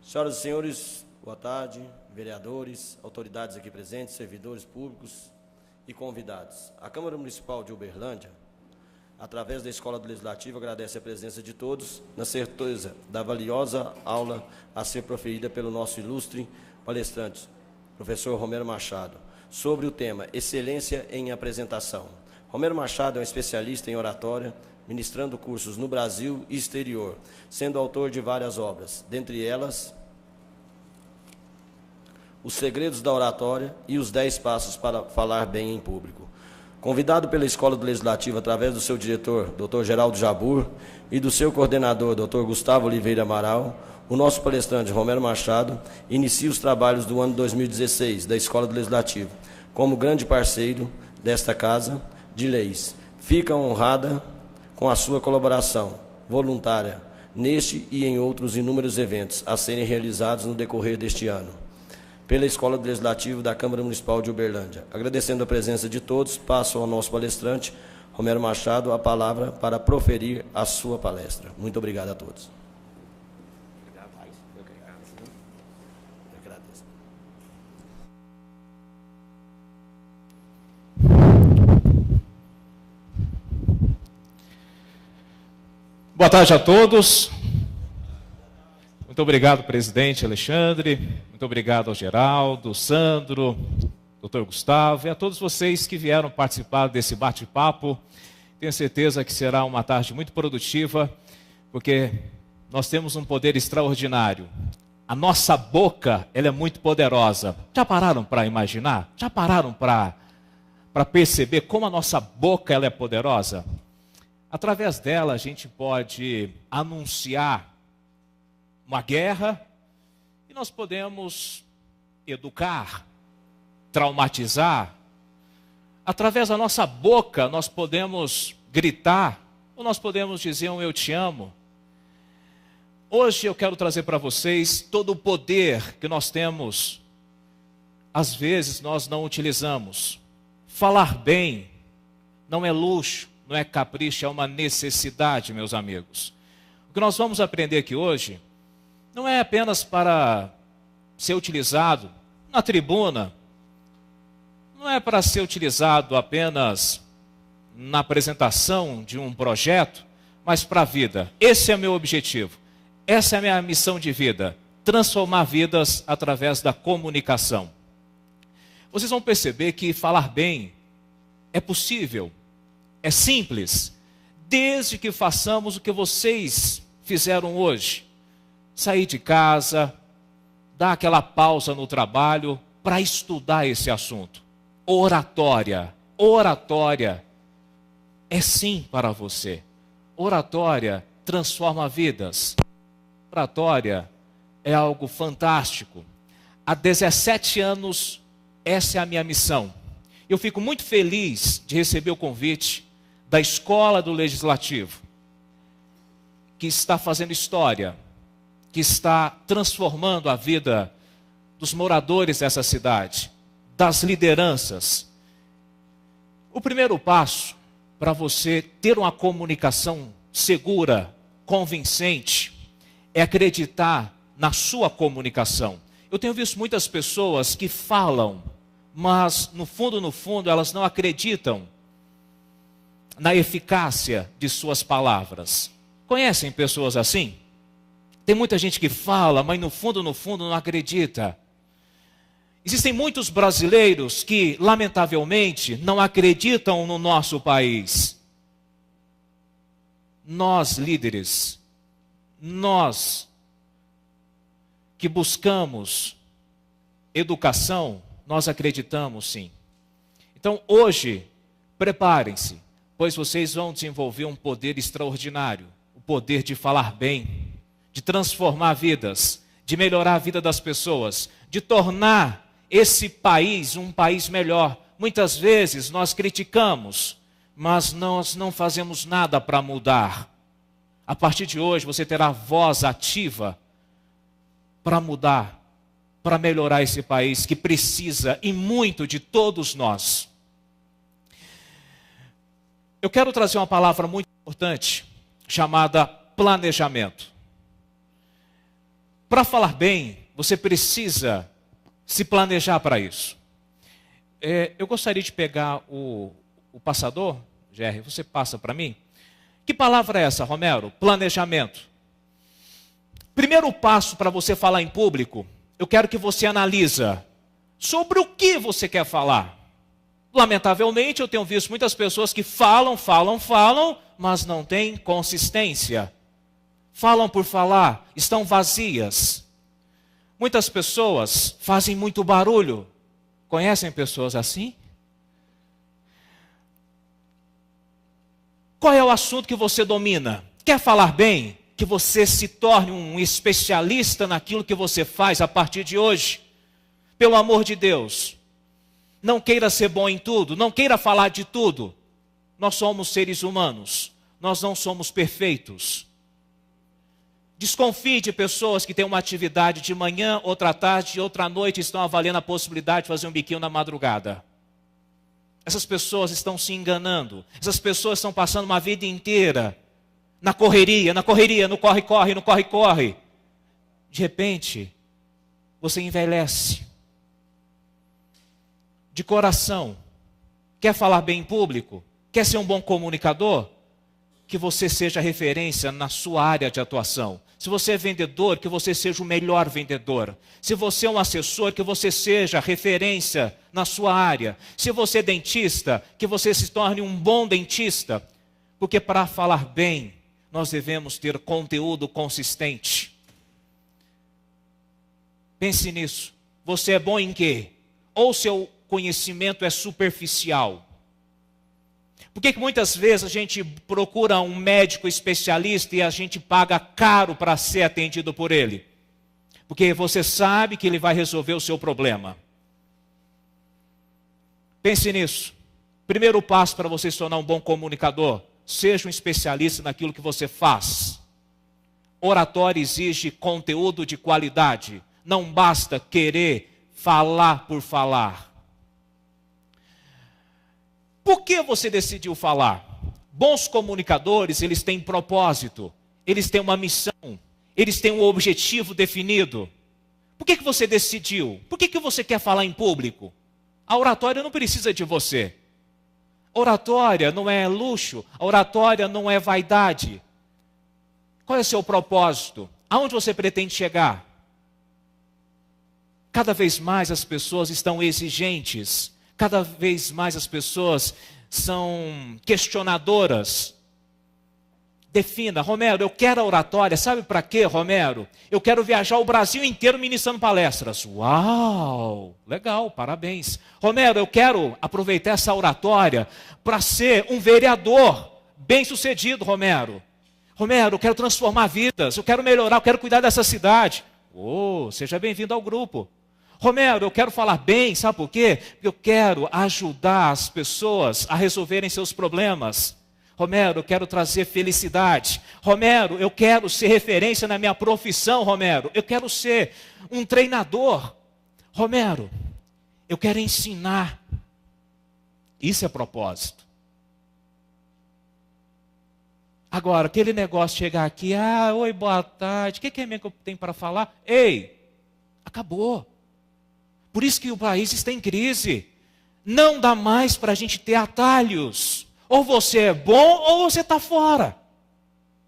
Senhoras e senhores, boa tarde, vereadores, autoridades aqui presentes, servidores públicos e convidados. A Câmara Municipal de Uberlândia, através da Escola do Legislativo, agradece a presença de todos, na certeza da valiosa aula a ser proferida pelo nosso ilustre palestrante, professor Romero Machado, sobre o tema Excelência em Apresentação. Romero Machado é um especialista em oratória, ministrando cursos no Brasil e exterior, sendo autor de várias obras, dentre elas Os Segredos da Oratória e Os 10 Passos para Falar Bem em Público. Convidado pela Escola do Legislativo através do seu diretor, Dr. Geraldo Jabur, e do seu coordenador, Dr. Gustavo Oliveira Amaral, o nosso palestrante Romero Machado inicia os trabalhos do ano 2016 da Escola do Legislativo, como grande parceiro desta Casa de Leis. Fica honrada com a sua colaboração voluntária neste e em outros inúmeros eventos a serem realizados no decorrer deste ano, pela Escola do Legislativo da Câmara Municipal de Uberlândia. Agradecendo a presença de todos, passo ao nosso palestrante, Romero Machado, a palavra para proferir a sua palestra. Muito obrigado a todos. Eu agradeço. Boa tarde a todos. Muito obrigado, presidente Alexandre. Muito obrigado ao Geraldo, Sandro, doutor Gustavo e a todos vocês que vieram participar desse bate-papo. Tenho certeza que será uma tarde muito produtiva, porque nós temos um poder extraordinário. A nossa boca, ela é muito poderosa. Já pararam para imaginar? Já pararam para perceber como a nossa boca ela é poderosa? Através dela, a gente pode anunciar uma guerra e nós podemos educar, traumatizar. Através da nossa boca, nós podemos gritar ou nós podemos dizer um eu te amo. Hoje eu quero trazer para vocês todo o poder que nós temos. Às vezes nós não utilizamos. Falar bem não é luxo. Não é capricho, é uma necessidade, meus amigos. O que nós vamos aprender aqui hoje não é apenas para ser utilizado na tribuna, não é para ser utilizado apenas na apresentação de um projeto, mas para a vida. Esse é o meu objetivo, essa é a minha missão de vida, transformar vidas através da comunicação. Vocês vão perceber que falar bem é possível. É simples, desde que façamos o que vocês fizeram hoje. Sair de casa, dar aquela pausa no trabalho para estudar esse assunto. Oratória. Oratória é sim para você. Oratória transforma vidas. Oratória é algo fantástico. Há 17 anos, essa é a minha missão. Eu fico muito feliz de receber o convite da Escola do Legislativo, que está fazendo história, que está transformando a vida dos moradores dessa cidade, das lideranças. O primeiro passo para você ter uma comunicação segura, convincente, é acreditar na sua comunicação. Eu tenho visto muitas pessoas que falam, mas no fundo, elas não acreditam na eficácia de suas palavras. Conhecem pessoas assim? Tem muita gente que fala, mas no fundo não acredita. Existem muitos brasileiros que, lamentavelmente, não acreditam no nosso país. Nós, líderes, nós que buscamos educação, nós acreditamos sim. Então hoje, preparem-se, pois vocês vão desenvolver um poder extraordinário, o poder de falar bem, de transformar vidas, de melhorar a vida das pessoas, de tornar esse país um país melhor. Muitas vezes nós criticamos, mas nós não fazemos nada para mudar. A partir de hoje você terá voz ativa para mudar, para melhorar esse país que precisa e muito de todos nós. Eu quero trazer uma palavra muito importante, chamada planejamento. Para falar bem, você precisa se planejar para isso. Eu gostaria de pegar o passador, Jerry, você passa para mim. Que palavra é essa, Romero? Planejamento. Primeiro passo para você falar em público, eu quero que você analisa sobre o que você quer falar. Lamentavelmente, eu tenho visto muitas pessoas que falam, mas não têm consistência. Falam por falar, estão vazias. Muitas pessoas fazem muito barulho. Conhecem pessoas assim? Qual é o assunto que você domina? Quer falar bem? Que você se torne um especialista naquilo que você faz a partir de hoje. Pelo amor de Deus. Não queira ser bom em tudo, não queira falar de tudo. Nós somos seres humanos, nós não somos perfeitos. Desconfie de pessoas que têm uma atividade de manhã, outra tarde, outra noite, e estão avaliando a possibilidade de fazer um biquinho na madrugada. Essas pessoas estão se enganando. Essas pessoas estão passando uma vida inteira na correria, no corre-corre. De repente, você envelhece. De coração, quer falar bem em público? Quer ser um bom comunicador? Que você seja referência na sua área de atuação. Se você é vendedor, que você seja o melhor vendedor. Se você é um assessor, que você seja referência na sua área. Se você é dentista, que você se torne um bom dentista. Porque para falar bem, nós devemos ter conteúdo consistente. Pense nisso. Você é bom em quê? Ou seu conhecimento é superficial? Por que muitas vezes a gente procura um médico especialista e a gente paga caro para ser atendido por ele? Porque você sabe que ele vai resolver o seu problema. Pense nisso. Primeiro passo para você se tornar um bom comunicador: seja um especialista naquilo que você faz. Oratório exige conteúdo de qualidade. Não basta querer falar por falar. Por que você decidiu falar? Bons comunicadores, eles têm propósito, eles têm uma missão, eles têm um objetivo definido. Por que você decidiu? Por que você quer falar em público? A oratória não precisa de você. A oratória não é luxo, a oratória não é vaidade. Qual é o seu propósito? Aonde você pretende chegar? Cada vez mais as pessoas estão exigentes. Cada vez mais as pessoas são questionadoras. Defina, Romero, eu quero a oratória. Sabe para quê, Romero? Eu quero viajar o Brasil inteiro ministrando palestras. Uau, legal, parabéns. Romero, eu quero aproveitar essa oratória para ser um vereador bem-sucedido, Romero. Romero, eu quero transformar vidas, eu quero melhorar, eu quero cuidar dessa cidade. Seja bem-vindo ao grupo. Romero, eu quero falar bem, sabe por quê? Porque eu quero ajudar as pessoas a resolverem seus problemas. Romero, eu quero trazer felicidade. Romero, eu quero ser referência na minha profissão, Romero. Eu quero ser um treinador. Romero, eu quero ensinar. Isso é propósito. Agora, aquele negócio chegar aqui, oi, boa tarde, o que é mesmo que eu tenho para falar? Ei, acabou. Por isso que o país está em crise. Não dá mais para a gente ter atalhos. Ou você é bom ou você está fora.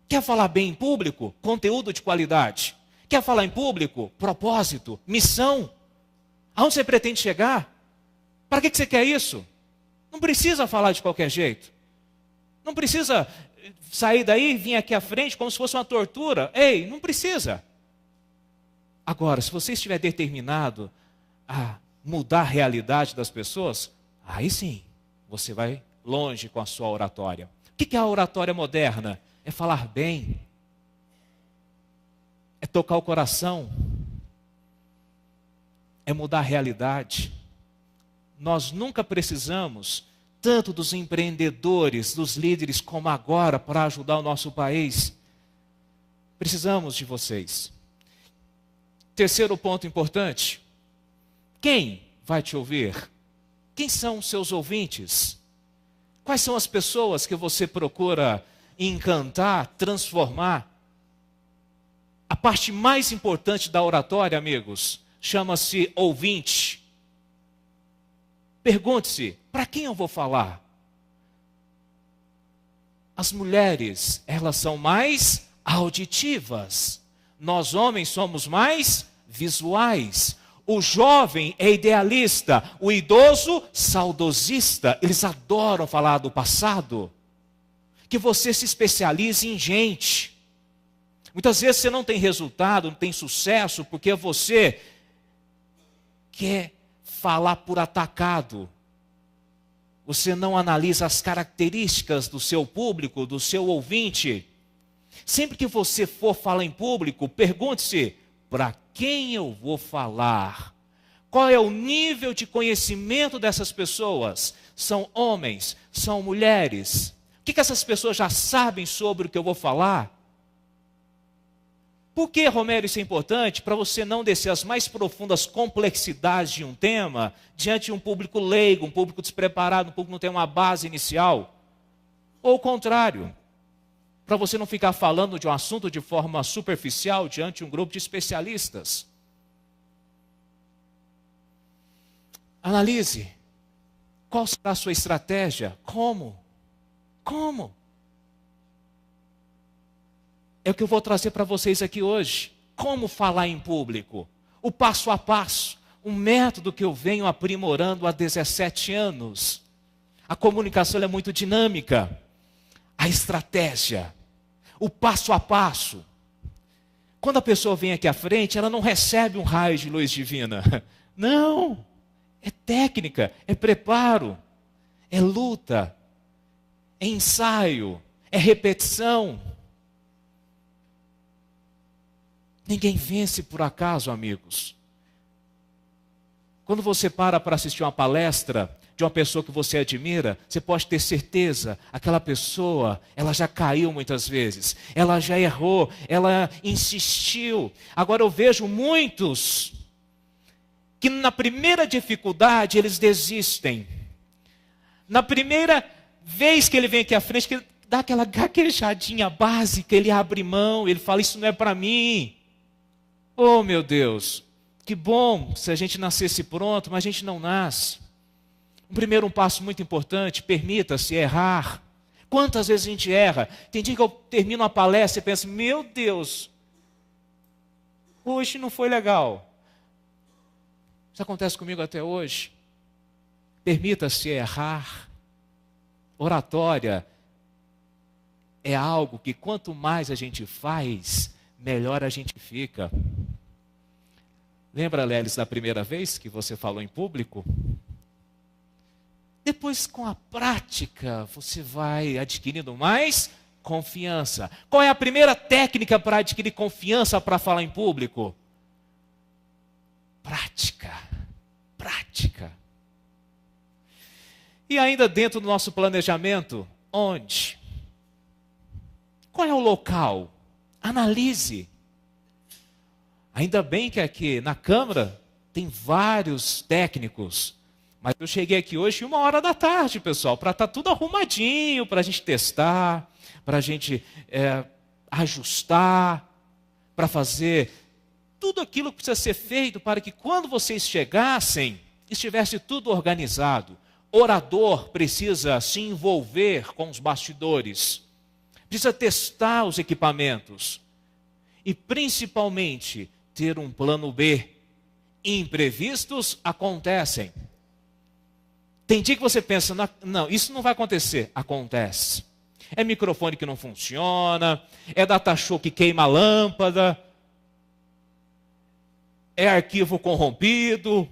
Quer falar bem em público? Conteúdo de qualidade. Quer falar em público? Propósito, missão. Aonde você pretende chegar? Para que você quer isso? Não precisa falar de qualquer jeito. Não precisa sair daí e vir aqui à frente como se fosse uma tortura. Ei, não precisa. Agora, se você estiver determinado a mudar a realidade das pessoas, aí sim, você vai longe com a sua oratória. O que é a oratória moderna? É falar bem, é tocar o coração, é mudar a realidade. Nós nunca precisamos tanto dos empreendedores, dos líderes como agora para ajudar o nosso país. Precisamos de vocês. Terceiro ponto importante: quem vai te ouvir? Quem são os seus ouvintes? Quais são as pessoas que você procura encantar, transformar? A parte mais importante da oratória, amigos, chama-se ouvinte. Pergunte-se, para quem eu vou falar? As mulheres, elas são mais auditivas. Nós, homens, somos mais visuais. O jovem é idealista, o idoso, saudosista. Eles adoram falar do passado. Que você se especialize em gente. Muitas vezes você não tem resultado, não tem sucesso, porque você quer falar por atacado. Você não analisa as características do seu público, do seu ouvinte. Sempre que você for falar em público, pergunte-se, para quem eu vou falar? Qual é o nível de conhecimento dessas pessoas? São homens? São mulheres? O que essas pessoas já sabem sobre o que eu vou falar? Por que, Romero, isso é importante? Para você não descer as mais profundas complexidades de um tema diante de um público leigo, um público despreparado, um público que não tem uma base inicial. Ou o contrário, para você não ficar falando de um assunto de forma superficial diante de um grupo de especialistas. Analise. Qual será a sua estratégia? Como? É o que eu vou trazer para vocês aqui hoje. Como falar em público? O passo a passo. Um método que eu venho aprimorando há 17 anos. A comunicação é muito dinâmica. A estratégia. O passo a passo. Quando a pessoa vem aqui à frente, ela não recebe um raio de luz divina. Não. É técnica, é preparo, é luta, é ensaio, é repetição. Ninguém vence por acaso, amigos. Quando você para assistir uma palestra de uma pessoa que você admira, você pode ter certeza, aquela pessoa, ela já caiu muitas vezes, ela já errou, ela insistiu. Agora eu vejo muitos que na primeira dificuldade eles desistem. Na primeira vez que ele vem aqui à frente, que ele dá aquela gaguejadinha básica, ele abre mão, ele fala, isso não é para mim. Oh, meu Deus, que bom se a gente nascesse pronto, mas a gente não nasce. Um passo muito importante, permita-se errar. Quantas vezes a gente erra? Tem dia que eu termino uma palestra e penso, meu Deus, hoje não foi legal. Isso acontece comigo até hoje. Permita-se errar. Oratória é algo que quanto mais a gente faz, melhor a gente fica. Lembra, Lelis, da primeira vez que você falou em público? Depois, com a prática, você vai adquirindo mais confiança. Qual é a primeira técnica para adquirir confiança para falar em público? Prática. E ainda dentro do nosso planejamento, onde? Qual é o local? Analise. Ainda bem que aqui na Câmara tem vários técnicos. Mas eu cheguei aqui hoje 13h, pessoal, para estar tudo arrumadinho, para a gente testar, para a gente ajustar, para fazer tudo aquilo que precisa ser feito para que quando vocês chegassem, estivesse tudo organizado. Orador precisa se envolver com os bastidores, precisa testar os equipamentos e principalmente ter um plano B. Imprevistos acontecem. Tem dia que você pensa, não, isso não vai acontecer. Acontece. É microfone que não funciona, é data show que queima a lâmpada, é arquivo corrompido.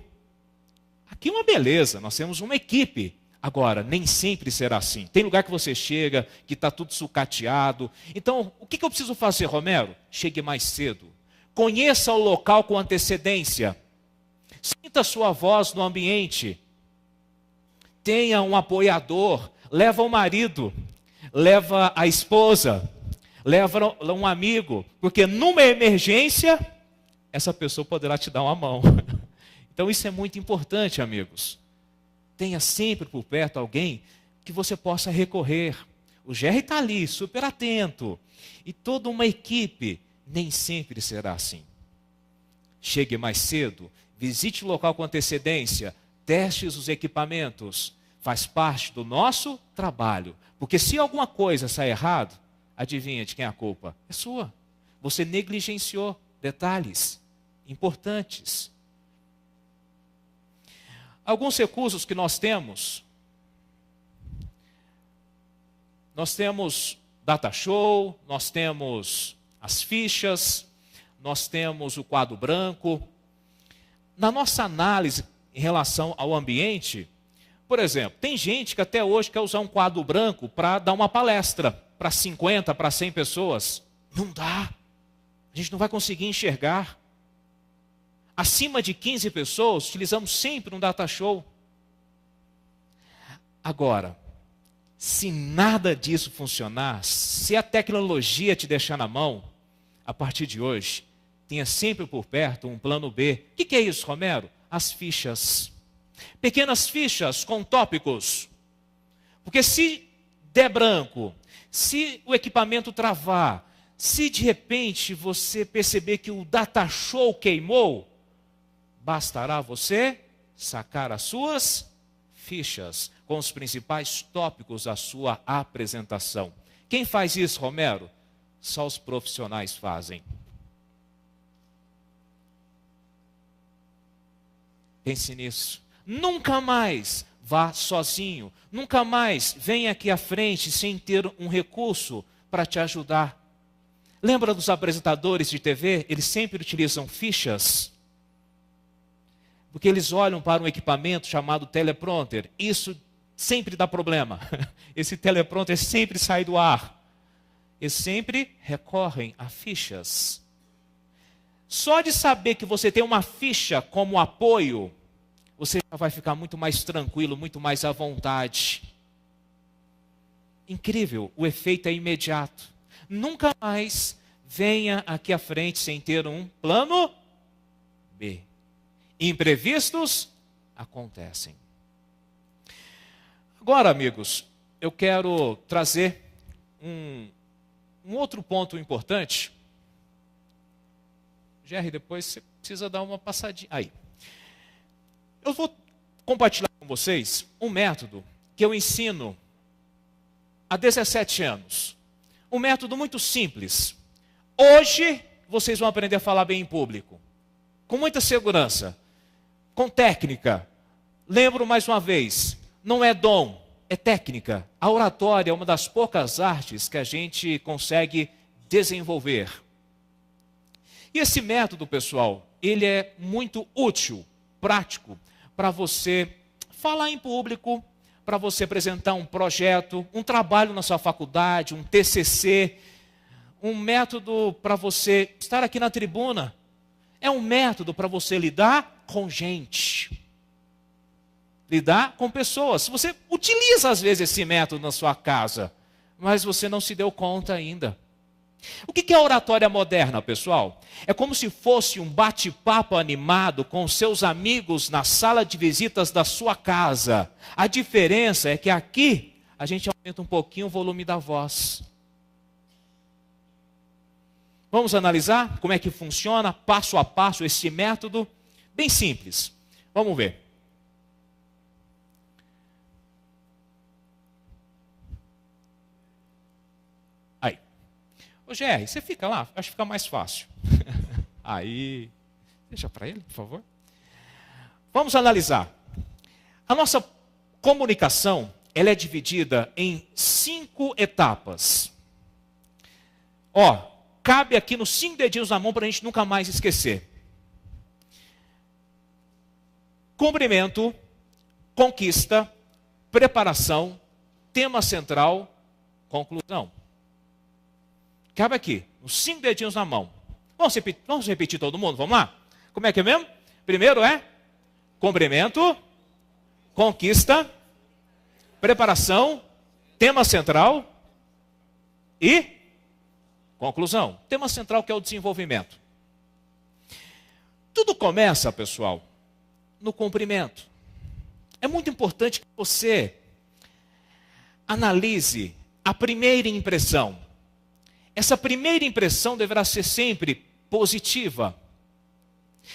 Aqui é uma beleza, nós temos uma equipe. Agora, nem sempre será assim. Tem lugar que você chega, que está tudo sucateado. Então, o que eu preciso fazer, Romero? Chegue mais cedo. Conheça o local com antecedência. Sinta a sua voz no ambiente. Tenha um apoiador. Leva o marido, leva a esposa, leva um amigo. Porque numa emergência, essa pessoa poderá te dar uma mão. Então isso é muito importante, amigos. Tenha sempre por perto alguém que você possa recorrer. O Jerry está ali, super atento. E toda uma equipe Nem sempre será assim. Chegue mais cedo, visite o local com antecedência, teste os equipamentos. Faz parte do nosso trabalho. Porque se alguma coisa sair errado, adivinha de quem é a culpa? É sua. Você negligenciou detalhes importantes. Alguns recursos que nós temos data show, nós temos as fichas, nós temos o quadro branco. Na nossa análise em relação ao ambiente, por exemplo, tem gente que até hoje quer usar um quadro branco para dar uma palestra para 50, para 100 pessoas. Não dá. A gente não vai conseguir enxergar. Acima de 15 pessoas, utilizamos sempre um data show. Agora, se nada disso funcionar, se a tecnologia te deixar na mão, a partir de hoje, tenha sempre por perto um plano B. O que é isso, Romero? As fichas. Pequenas fichas com tópicos. Porque se der branco, se o equipamento travar, se de repente você perceber que o data show queimou, bastará você sacar as suas fichas com os principais tópicos da sua apresentação. Quem faz isso, Romero? Só os profissionais fazem. Pense nisso. Nunca mais vá sozinho. Nunca mais venha aqui à frente sem ter um recurso para te ajudar. Lembra dos apresentadores de TV? Eles sempre utilizam fichas. Porque eles olham para um equipamento chamado teleprompter. Isso sempre dá problema. Esse teleprompter sempre sai do ar. Eles sempre recorrem a fichas. Só de saber que você tem uma ficha como apoio, você já vai ficar muito mais tranquilo, muito mais à vontade. Incrível, o efeito é imediato. Nunca mais venha aqui à frente sem ter um plano B. Imprevistos acontecem. Agora, amigos, eu quero trazer um outro ponto importante. Jerry, depois você precisa dar uma passadinha. Aí. Eu vou compartilhar com vocês um método que eu ensino há 17 anos. Um método muito simples. Hoje, vocês vão aprender a falar bem em público. Com muita segurança. Com técnica. Lembro mais uma vez, não é dom, é técnica. A oratória é uma das poucas artes que a gente consegue desenvolver. E esse método, pessoal, ele é muito útil, prático, para você falar em público, para você apresentar um projeto, um trabalho na sua faculdade, um TCC, um método para você estar aqui na tribuna. É um método para você lidar com gente, lidar com pessoas. Você utiliza às vezes esse método na sua casa, mas você não se deu conta ainda. O que é a oratória moderna, pessoal? É como se fosse um bate-papo animado com seus amigos na sala de visitas da sua casa. A diferença é que aqui a gente aumenta um pouquinho o volume da voz. Vamos analisar como é que funciona passo a passo esse método? Bem simples. Vamos ver. Aí. Ô GR, você fica lá? Acho que fica mais fácil. Aí. Deixa para ele, por favor. Vamos analisar. A nossa comunicação, ela é dividida em 5 etapas. Cabe aqui nos 5 dedinhos na mão para a gente nunca mais esquecer. Cumprimento, conquista, preparação, tema central, conclusão. Cabe aqui, os 5 dedinhos na mão. Vamos repetir todo mundo? Vamos lá? Como é que é mesmo? Primeiro é cumprimento, conquista, preparação, tema central e conclusão. Tema central que é o desenvolvimento. Tudo começa, pessoal, no cumprimento. É muito importante que você analise a primeira impressão. essa primeira impressão deverá ser sempre positiva.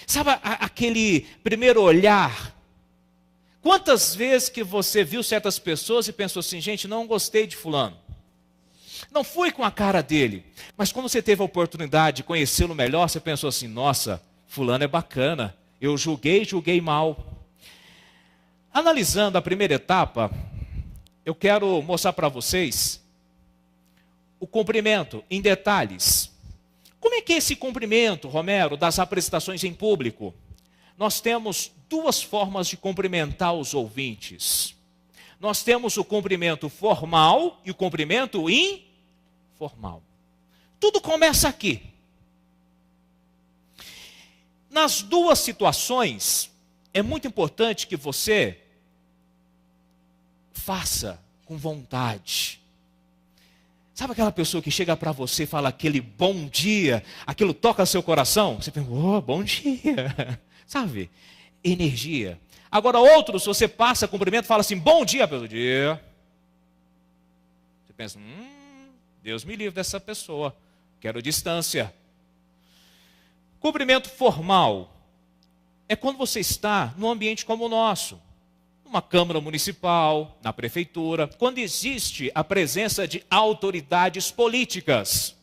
Sabe aquele primeiro olhar? Quantas vezes que você viu certas pessoas e pensou assim, gente, não gostei de fulano. Não fui com a cara dele. Mas quando você teve a oportunidade de conhecê-lo melhor, você pensou assim, nossa, fulano é bacana. Eu julguei mal. Analisando a primeira etapa, eu quero mostrar para vocês o cumprimento em detalhes. Como é que é esse cumprimento, Romero, das apresentações em público? Nós temos duas formas de cumprimentar os ouvintes. Nós temos o cumprimento formal e o cumprimento informal. Tudo começa aqui. Nas duas situações, é muito importante que você faça com vontade. Sabe aquela pessoa que chega para você e fala aquele bom dia, aquilo toca seu coração? Você pensa, oh, bom dia. Sabe? Energia. Agora outros, você passa cumprimento e fala assim, bom dia, pelo dia. Você pensa, Deus me livre dessa pessoa, quero distância. Cumprimento formal é quando você está num ambiente como o nosso, numa Câmara Municipal, na Prefeitura, quando existe a presença de autoridades políticas.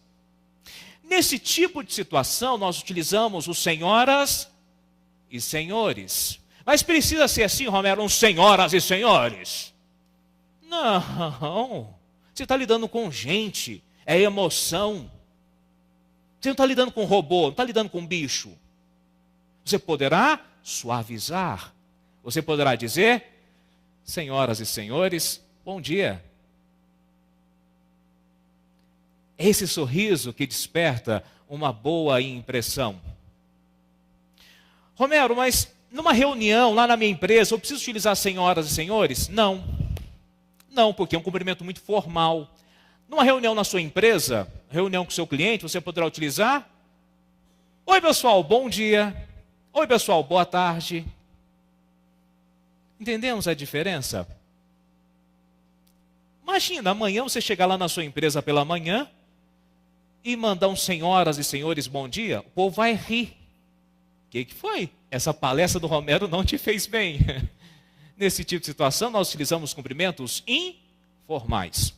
Nesse tipo de situação, nós utilizamos os senhoras e senhores. Mas precisa ser assim, Romero, uns senhoras e senhores? Não. Você está lidando com gente, é emoção. Você não está lidando com robô, não está lidando com bicho. Você poderá suavizar. Você poderá dizer, senhoras e senhores, bom dia. É esse sorriso que desperta uma boa impressão. Romero, mas numa reunião lá na minha empresa, eu preciso utilizar senhoras e senhores? Não. Não, porque é um cumprimento muito formal. Numa reunião na sua empresa, reunião com o seu cliente, você poderá utilizar? Oi, pessoal, bom dia. Oi, pessoal, boa tarde. Entendemos a diferença? Imagina, amanhã você chegar lá na sua empresa pela manhã e mandar uns senhoras e senhores bom dia, o povo vai rir. O que foi? Essa palestra do Romero não te fez bem. Nesse tipo de situação, nós utilizamos cumprimentos informais.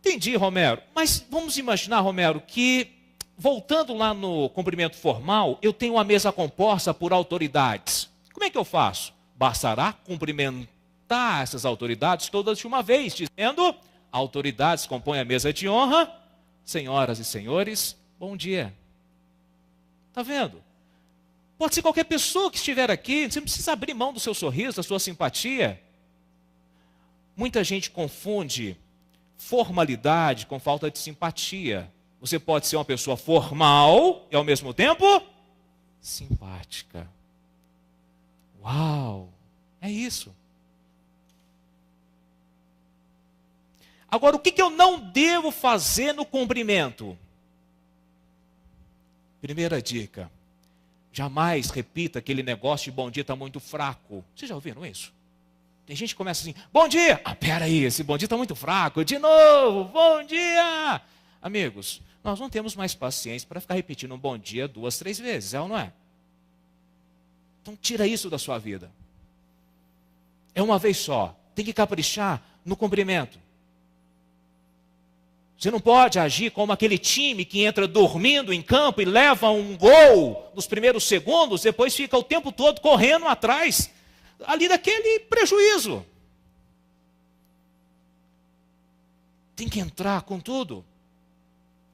Entendi, Romero. Mas vamos imaginar, Romero, que voltando lá no cumprimento formal, eu tenho uma mesa composta por autoridades. Como é que eu faço? Bastará cumprimentar essas autoridades todas de uma vez, dizendo, autoridades compõem a mesa de honra, senhoras e senhores, bom dia. Está vendo? Pode ser qualquer pessoa que estiver aqui, você não precisa abrir mão do seu sorriso, da sua simpatia. Muita gente confunde formalidade com falta de simpatia. Você pode ser uma pessoa formal e ao mesmo tempo simpática. Uau, é isso. Agora, o que eu não devo fazer no cumprimento? Primeira dica. Jamais repita aquele negócio de bom dia está muito fraco. Vocês já ouviram isso? Tem gente que começa assim, bom dia. Peraí, esse bom dia está muito fraco. De novo, bom dia. Amigos, nós não temos mais paciência para ficar repetindo um bom dia 2, 3 vezes, é ou não é? Então tira isso da sua vida. É uma vez só. Tem que caprichar no cumprimento. Você não pode agir como aquele time que entra dormindo em campo e leva um gol nos primeiros segundos, depois fica o tempo todo correndo atrás, ali daquele prejuízo. Tem que entrar com tudo.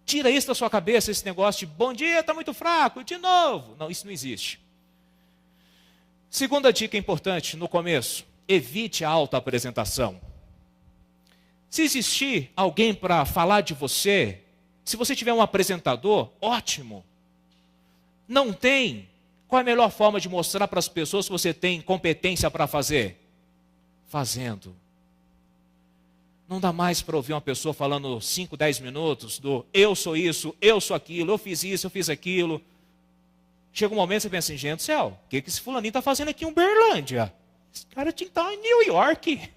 Tira isso da sua cabeça, esse negócio de bom dia, está muito fraco, de novo. Não, isso não existe. Segunda dica importante no começo, evite a autoapresentação. Se existir alguém para falar de você, se você tiver um apresentador, ótimo. Não tem? Qual é a melhor forma de mostrar para as pessoas que você tem competência para fazer? Fazendo. Não dá mais para ouvir uma pessoa falando 5, 10 minutos do eu sou isso, eu sou aquilo, eu fiz isso, eu fiz aquilo. Chega um momento que você pensa assim, gente do céu, o que esse fulaninho está fazendo aqui em Uberlândia? Esse cara tinha que estar em New York.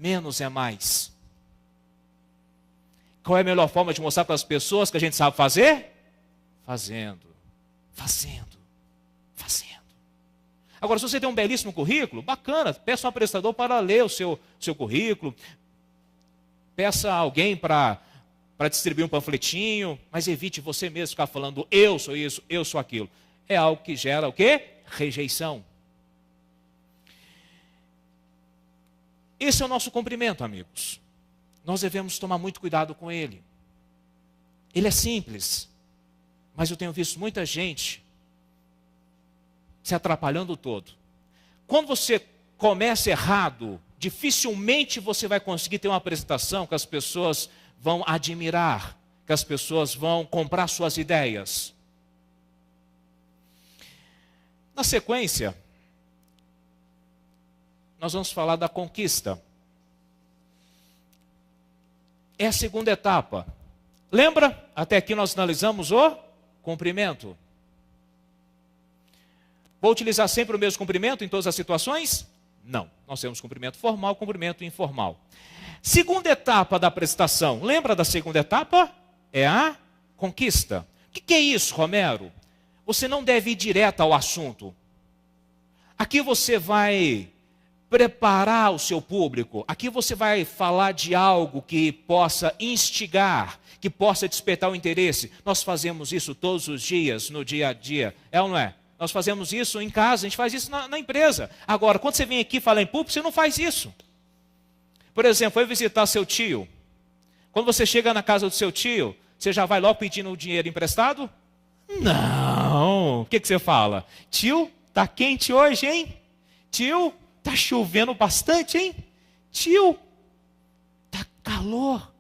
Menos é mais. Qual é a melhor forma de mostrar para as pessoas que a gente sabe fazer? Fazendo, fazendo, fazendo. Agora, se você tem um belíssimo currículo, bacana, peça um apresentador para ler o seu currículo, peça alguém para distribuir um panfletinho, mas evite você mesmo ficar falando, eu sou isso, eu sou aquilo. É algo que gera o quê? Rejeição. Esse é o nosso cumprimento, amigos. Nós devemos tomar muito cuidado com ele. Ele é simples, mas eu tenho visto muita gente se atrapalhando todo. Quando você começa errado, dificilmente você vai conseguir ter uma apresentação que as pessoas vão admirar, que as pessoas vão comprar suas ideias. Na sequência, nós vamos falar da conquista. É a segunda etapa. Lembra? Até aqui nós analisamos o cumprimento. Vou utilizar sempre o mesmo cumprimento em todas as situações? Não. Nós temos cumprimento formal, cumprimento informal. Segunda etapa da apresentação. Lembra da segunda etapa? É a conquista. O que é isso, Romero? Você não deve ir direto ao assunto. Aqui você vai preparar o seu público. Aqui você vai falar de algo que possa instigar, que possa despertar o interesse. Nós fazemos isso todos os dias, no dia a dia. É ou não é? Nós fazemos isso em casa, a gente faz isso na empresa. Agora, quando você vem aqui falar em público, você não faz isso. Por exemplo, foi visitar seu tio. Quando você chega na casa do seu tio, você já vai logo pedindo o dinheiro emprestado? Não. O que você fala? Tio, tá quente hoje, hein? Tio, tá chovendo bastante, hein? Tio, tá calor.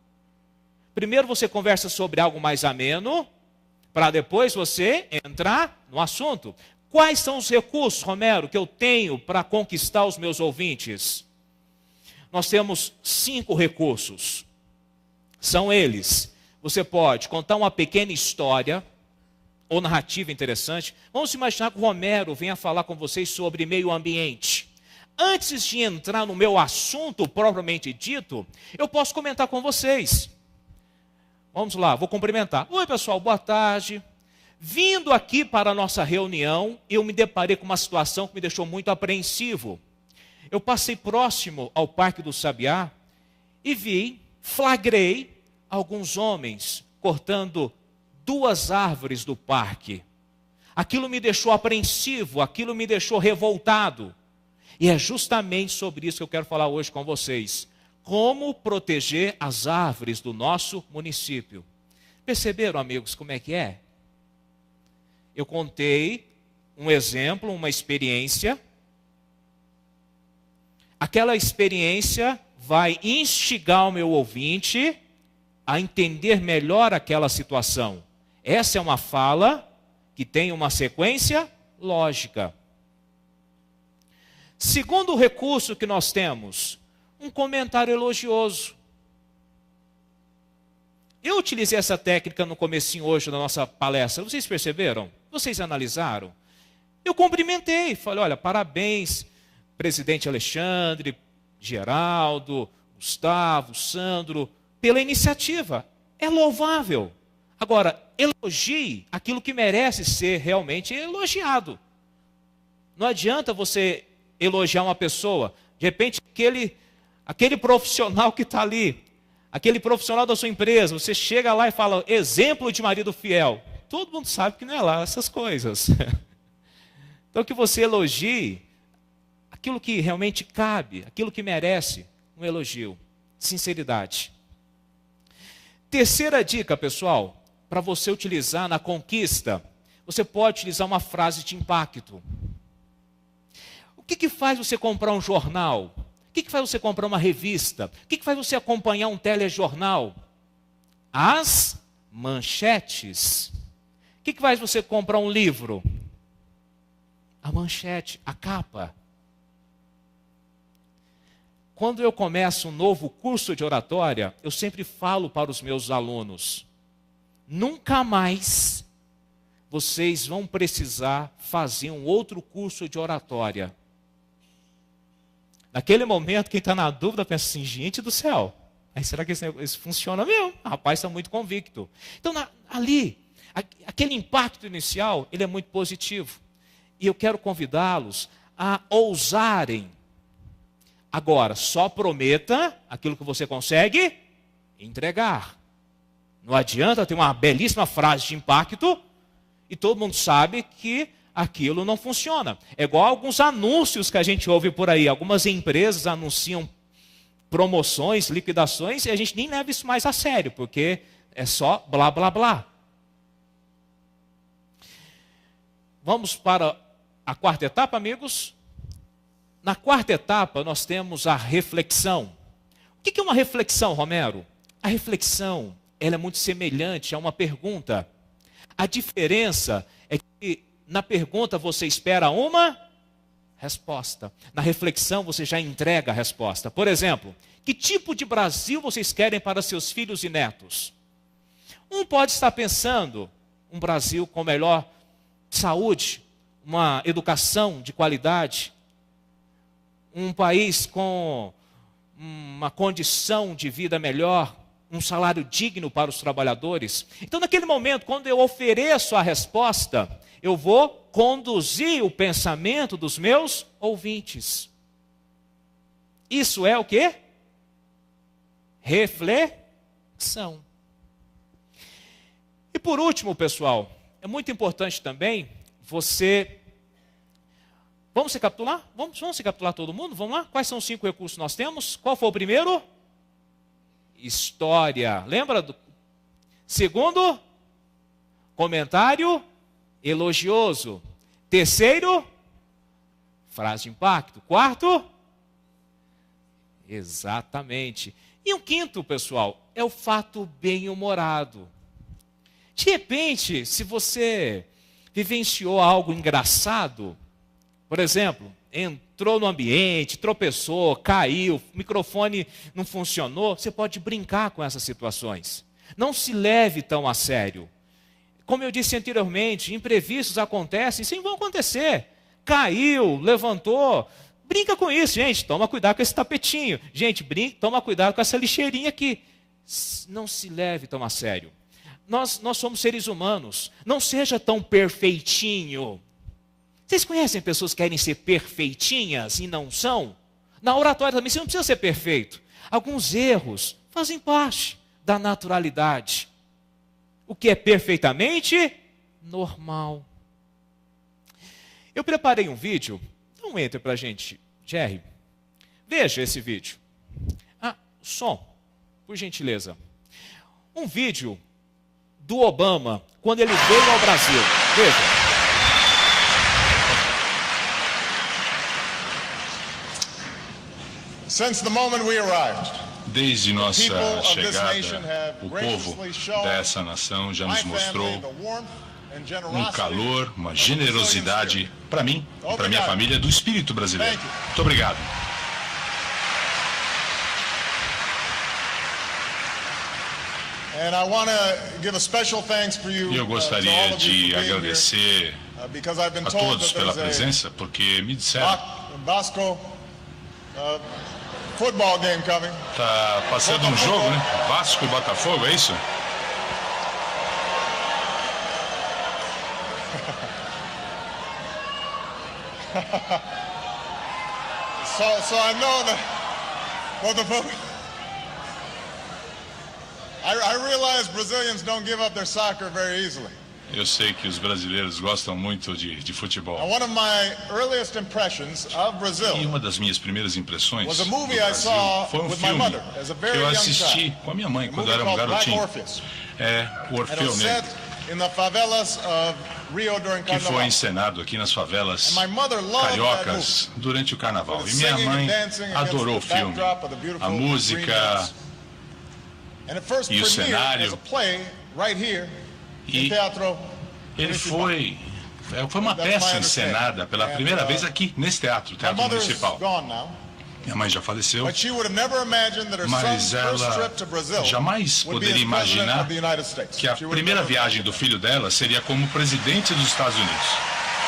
Primeiro você conversa sobre algo mais ameno, para depois você entrar no assunto. Quais são os recursos, Romero, que eu tenho para conquistar os meus ouvintes? Nós temos 5 recursos. São eles. Você pode contar uma pequena história ou narrativa interessante. Vamos imaginar que o Romero venha falar com vocês sobre meio ambiente. Antes de entrar no meu assunto propriamente dito, eu posso comentar com vocês. Vamos lá, vou cumprimentar. Oi, pessoal, boa tarde. Vindo aqui para a nossa reunião, eu me deparei com uma situação que me deixou muito apreensivo. Eu passei próximo ao Parque do Sabiá e flagrei alguns homens cortando 2 árvores do parque. Aquilo me deixou apreensivo, aquilo me deixou revoltado. E é justamente sobre isso que eu quero falar hoje com vocês. Como proteger as árvores do nosso município. Perceberam, amigos, como é que é? Eu contei um exemplo, uma experiência. Aquela experiência vai instigar o meu ouvinte a entender melhor aquela situação. Essa é uma fala que tem uma sequência lógica. Segundo recurso que nós temos, um comentário elogioso. Eu utilizei essa técnica no comecinho hoje da nossa palestra. Vocês perceberam? Vocês analisaram? Eu cumprimentei, falei, olha, parabéns, presidente Alexandre, Geraldo, Gustavo, Sandro, pela iniciativa. É louvável. Agora, elogie aquilo que merece ser realmente elogiado. Não adianta você elogiar uma pessoa, de repente aquele profissional que está ali, aquele profissional da sua empresa, você chega lá e fala, exemplo de marido fiel. Todo mundo sabe que não é lá essas coisas. Então que você elogie aquilo que realmente cabe, aquilo que merece um elogio. Sinceridade. Terceira dica, pessoal, para você utilizar na conquista, você pode utilizar uma frase de impacto. O que faz você comprar um jornal? O que faz você comprar uma revista? O que faz você acompanhar um telejornal? As manchetes. O que faz você comprar um livro? A manchete, a capa. Quando eu começo um novo curso de oratória, eu sempre falo para os meus alunos, nunca mais vocês vão precisar fazer um outro curso de oratória. Naquele momento, quem está na dúvida pensa assim, gente do céu, Aí será que isso funciona mesmo? O rapaz está muito convicto. Então, ali, aquele impacto inicial, ele é muito positivo. E eu quero convidá-los a ousarem. Agora, só prometa aquilo que você consegue entregar. Não adianta ter uma belíssima frase de impacto e todo mundo sabe que aquilo não funciona. É igual alguns anúncios que a gente ouve por aí. Algumas empresas anunciam promoções, liquidações, e a gente nem leva isso mais a sério, porque é só blá, blá, blá. Vamos para a quarta etapa, amigos? Na quarta etapa, nós temos a reflexão. O que é uma reflexão, Romero? A reflexão, ela é muito semelhante a uma pergunta. A diferença é que na pergunta você espera uma resposta. Na reflexão você já entrega a resposta. Por exemplo, que tipo de Brasil vocês querem para seus filhos e netos? Um pode estar pensando um Brasil com melhor saúde, uma educação de qualidade, um país com uma condição de vida melhor, um salário digno para os trabalhadores. Então, naquele momento, quando eu ofereço a resposta, eu vou conduzir o pensamento dos meus ouvintes. Isso é o quê? Reflexão. E por último, pessoal, é muito importante também você... Vamos recapitular? Vamos recapitular todo mundo? Vamos lá? Quais são os 5 recursos que nós temos? Qual foi o primeiro? História. Lembra? Segundo, comentário elogioso. Terceiro, frase de impacto. Quarto, exatamente. E o quinto, pessoal, é o fato bem-humorado. De repente, se você vivenciou algo engraçado, por exemplo, entrou no ambiente, tropeçou, caiu, o microfone não funcionou, você pode brincar com essas situações. Não se leve tão a sério. Como eu disse anteriormente, imprevistos acontecem, sim, vão acontecer. Caiu, levantou, brinca com isso, gente. Toma cuidado com esse tapetinho. Gente, toma cuidado com essa lixeirinha aqui. Não se leve tão a sério. Nós somos seres humanos. Não seja tão perfeitinho. Vocês conhecem pessoas que querem ser perfeitinhas e não são? Na oratória também, você não precisa ser perfeito. Alguns erros fazem parte da naturalidade. O que é perfeitamente normal. Eu preparei um vídeo. Então entre para a gente, Jerry. Veja esse vídeo. Som, por gentileza. Um vídeo do Obama, quando ele veio ao Brasil. Veja. Desde nossa chegada, o povo dessa nação já nos mostrou um calor, uma generosidade para mim e para minha família do espírito brasileiro. Muito obrigado. E eu gostaria de agradecer a todos pela presença, porque me disseram tá passando um jogo, né? Vasco e Botafogo, é isso? So I know that Botafogo. I realize Brazilians don't give up their soccer very easily. Eu sei que os brasileiros gostam muito de futebol. E uma das minhas primeiras impressões do Brasil foi um filme que eu assisti com a minha mãe quando eu era um garotinho. É o Orfeu Negro, que foi encenado aqui nas favelas cariocas durante o carnaval. E minha mãe adorou o filme, a música e o cenário. E ele foi uma peça encenada pela primeira vez aqui nesse teatro, Teatro Municipal. Minha mãe já faleceu, mas ela jamais poderia imaginar que a primeira viagem do filho dela seria como presidente dos Estados Unidos.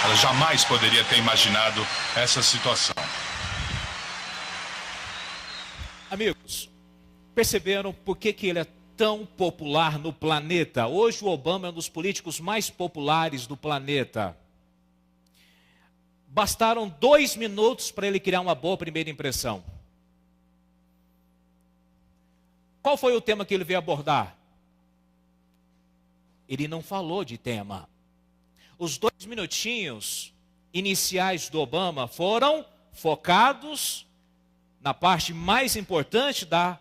Ela jamais poderia ter imaginado essa situação. Amigos, perceberam por que ele é tão popular no planeta? Hoje o Obama é um dos políticos mais populares do planeta. Bastaram 2 minutos para ele criar uma boa primeira impressão. Qual foi o tema que ele veio abordar? Ele não falou de tema. Os 2 minutinhos iniciais do Obama foram focados na parte mais importante da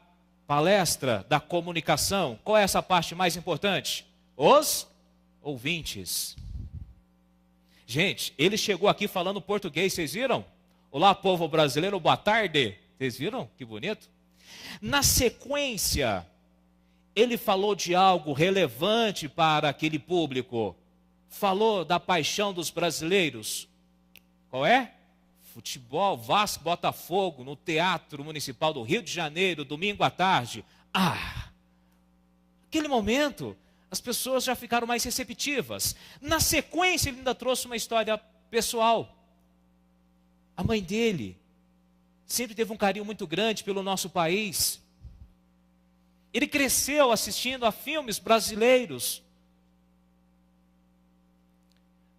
palestra, da comunicação. Qual é essa parte mais importante? Os ouvintes. Gente, ele chegou aqui falando português, vocês viram? Olá, povo brasileiro, boa tarde. Vocês viram? Que bonito. Na sequência, ele falou de algo relevante para aquele público. Falou da paixão dos brasileiros. Qual é? Futebol, Vasco, Botafogo, no Teatro Municipal do Rio de Janeiro, domingo à tarde. Aquele momento, as pessoas já ficaram mais receptivas. Na sequência, ele ainda trouxe uma história pessoal. A mãe dele sempre teve um carinho muito grande pelo nosso país. Ele cresceu assistindo a filmes brasileiros.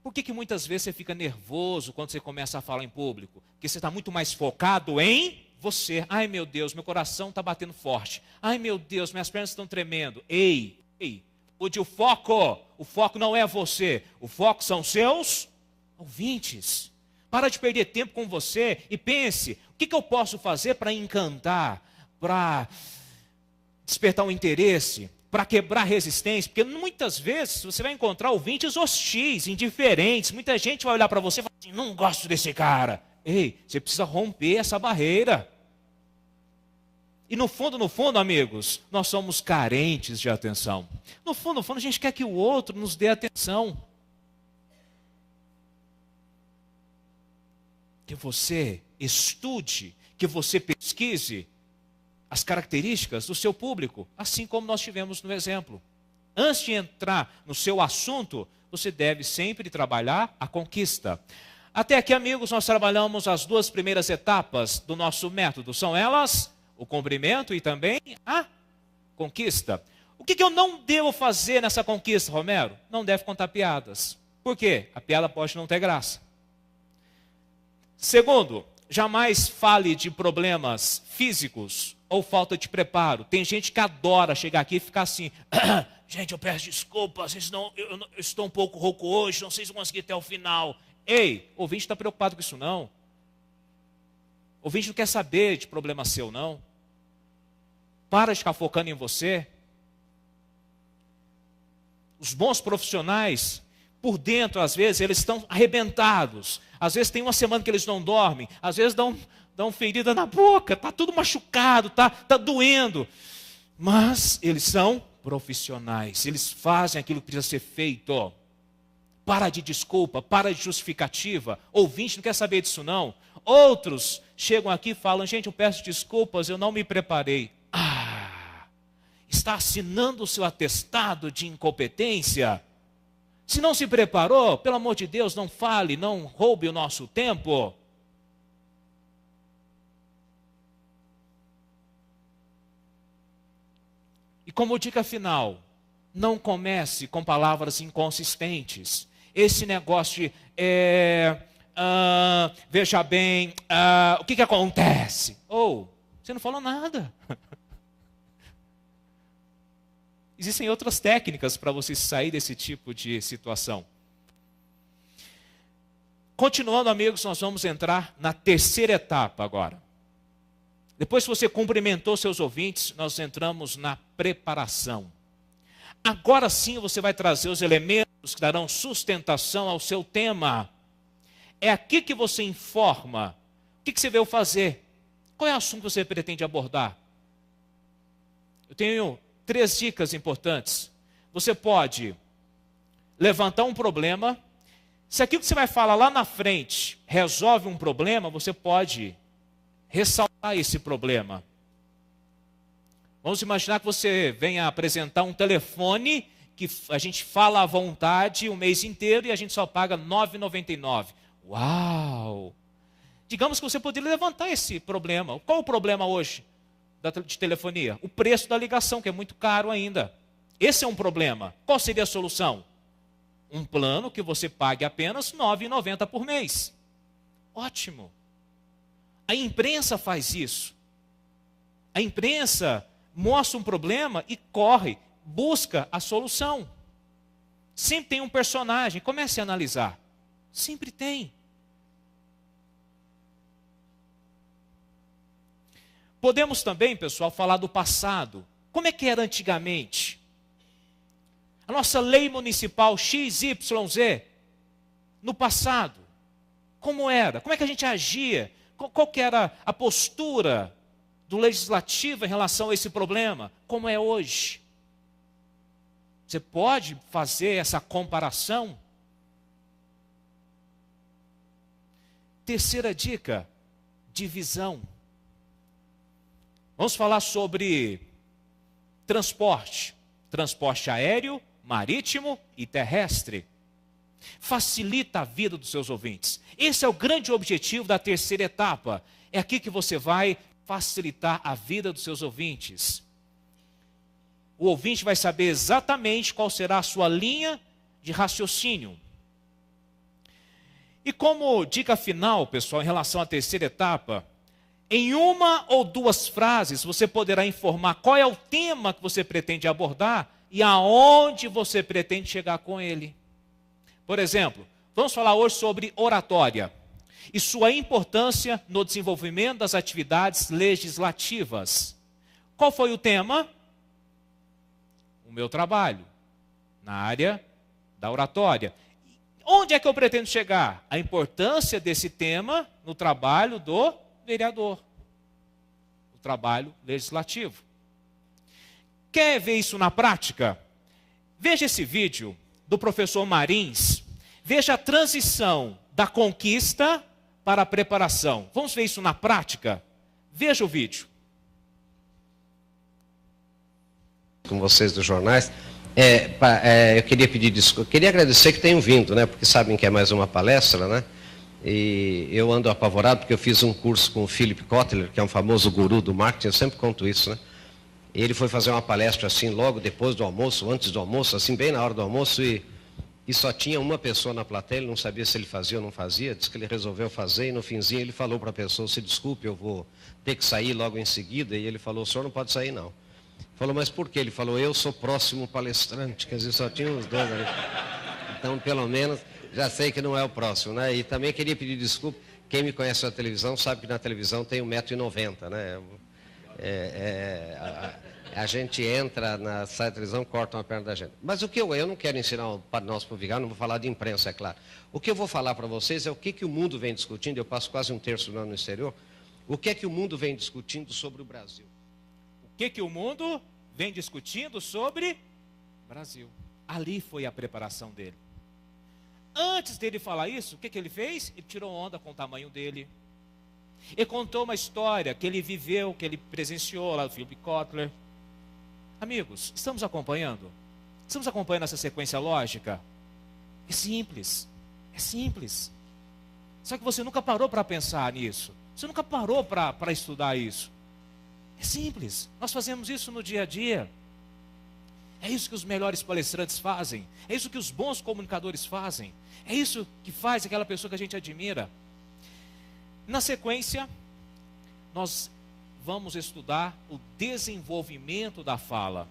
Por que muitas vezes você fica nervoso quando você começa a falar em público? Porque você está muito mais focado em você. Ai, meu Deus, meu coração está batendo forte. Ai, meu Deus, minhas pernas estão tremendo. Ei, mude o foco não é você. O foco são seus ouvintes. Para de perder tempo com você e pense, o que eu posso fazer para encantar, para despertar um interesse, para quebrar resistência? Porque muitas vezes você vai encontrar ouvintes hostis, indiferentes. Muita gente vai olhar para você e falar assim, não gosto desse cara. Ei, você precisa romper essa barreira. E no fundo, amigos, nós somos carentes de atenção. No fundo, a gente quer que o outro nos dê atenção. Que você estude, que você pesquise as características do seu público, assim como nós tivemos no exemplo. Antes de entrar no seu assunto, você deve sempre trabalhar a conquista. Até aqui, amigos, nós trabalhamos as 2 primeiras etapas do nosso método. São elas o cumprimento e também a conquista. O que eu não devo fazer nessa conquista, Romero? Não deve contar piadas. Por quê? A piada pode não ter graça. Segundo, jamais fale de problemas físicos ou falta de preparo. Tem gente que adora chegar aqui e ficar assim, gente, eu peço desculpas, eu estou um pouco rouco hoje, não sei se eu consegui até o final. Ei, o ouvinte está preocupado com isso não. O ouvinte não quer saber de problema seu não. Para de ficar focando em você. Os bons profissionais, por dentro, às vezes, eles estão arrebentados. Às vezes tem uma semana que eles não dormem. Às vezes dão ferida na boca. Está tudo machucado, está doendo. Mas eles são profissionais. Eles fazem aquilo que precisa ser feito. Para de desculpa, para de justificativa. Ouvinte não quer saber disso não. Outros chegam aqui e falam, gente, eu peço desculpas, eu não me preparei. Está assinando o seu atestado de incompetência? Se não se preparou, pelo amor de Deus, não fale, não roube o nosso tempo. E como dica final, não comece com palavras inconsistentes. Esse negócio de, veja bem, o que acontece? Você não falou nada. Existem outras técnicas para você sair desse tipo de situação. Continuando, amigos, nós vamos entrar na terceira etapa agora. Depois que você cumprimentou seus ouvintes, nós entramos na preparação. Agora sim você vai trazer os elementos que darão sustentação ao seu tema. É aqui que você informa. O que você veio fazer? Qual é o assunto que você pretende abordar? Eu tenho 3 dicas importantes. Você pode levantar um problema. Se aquilo que você vai falar lá na frente resolve um problema, você pode ressaltar esse problema. Vamos imaginar que você venha apresentar um telefone que a gente fala à vontade o mês inteiro e a gente só paga R$ 9,99. Uau! Digamos que você poderia levantar esse problema. Qual o problema hoje? de telefonia? O preço da ligação, que é muito caro ainda. Esse é um problema. Qual seria a solução? Um plano que você pague apenas R$ 9,90 por mês. Ótimo. A imprensa faz isso. A imprensa mostra um problema e corre, busca a solução. Sempre tem um personagem, comece a analisar. Sempre tem. Podemos também, pessoal, falar do passado. Como é que era antigamente? A nossa lei municipal XYZ, no passado, como era? Como é que a gente agia? Qual que era a postura do legislativo em relação a esse problema? Como é hoje? Você pode fazer essa comparação? Terceira dica, divisão. Vamos falar sobre transporte. Transporte aéreo, marítimo e terrestre. Facilita a vida dos seus ouvintes. Esse é o grande objetivo da terceira etapa. É aqui que você vai facilitar a vida dos seus ouvintes. O ouvinte vai saber exatamente qual será a sua linha de raciocínio. E como dica final, pessoal, em relação à terceira etapa, em uma ou duas frases você poderá informar qual é o tema que você pretende abordar e aonde você pretende chegar com ele. Por exemplo, vamos falar hoje sobre oratória e sua importância no desenvolvimento das atividades legislativas. Qual foi o tema? O meu trabalho, na área da oratória. Onde é que eu pretendo chegar? A importância desse tema no trabalho do vereador, o trabalho legislativo. Quer ver isso na prática? Veja esse vídeo do professor Marins. Veja a transição da conquista para a preparação. Vamos ver isso na prática? Veja o vídeo. Com vocês dos jornais, eu queria pedir desculpa, queria agradecer que tenham vindo, né? Porque sabem que é mais uma palestra, né? E eu ando apavorado porque eu fiz um curso com o Philip Kotler, que é um famoso guru do marketing, eu sempre conto isso, né? Ele foi fazer uma palestra assim logo depois do almoço, antes do almoço, assim bem na hora do almoço, e só tinha uma pessoa na plateia, ele não sabia se ele fazia ou não fazia, disse que ele resolveu fazer, e no finzinho ele falou para a pessoa: se desculpe, eu vou ter que sair logo em seguida, e ele falou: o senhor não pode sair não. Falou: mas por quê? Ele falou: eu sou próximo palestrante, quer dizer, só tinha os dois ali. Então, pelo menos, já sei que não é o próximo, né? E também queria pedir desculpa, quem me conhece na televisão sabe que na televisão tem 1,90 m, né? A gente entra na sala de televisão, corta uma perna da gente. Mas o que eu não quero ensinar para nós para o Vigário, não vou falar de imprensa, é claro. O que eu vou falar para vocês é o que o mundo vem discutindo, eu passo quase um terço do ano no exterior, o que o mundo vem discutindo sobre o Brasil. O que o mundo vem discutindo sobre o Brasil. Ali foi a preparação dele. Antes dele falar isso, o que ele fez? Ele tirou onda com o tamanho dele. Ele contou uma história que ele viveu, que ele presenciou lá do Philip Kotler. Amigos, estamos acompanhando? Estamos acompanhando essa sequência lógica? É simples. É simples. Só que você nunca parou para pensar nisso. Você nunca parou para estudar isso. É simples. Nós fazemos isso no dia a dia. É isso que os melhores palestrantes fazem. É isso que os bons comunicadores fazem. É isso que faz aquela pessoa que a gente admira. Na sequência, nós vamos estudar o desenvolvimento da fala.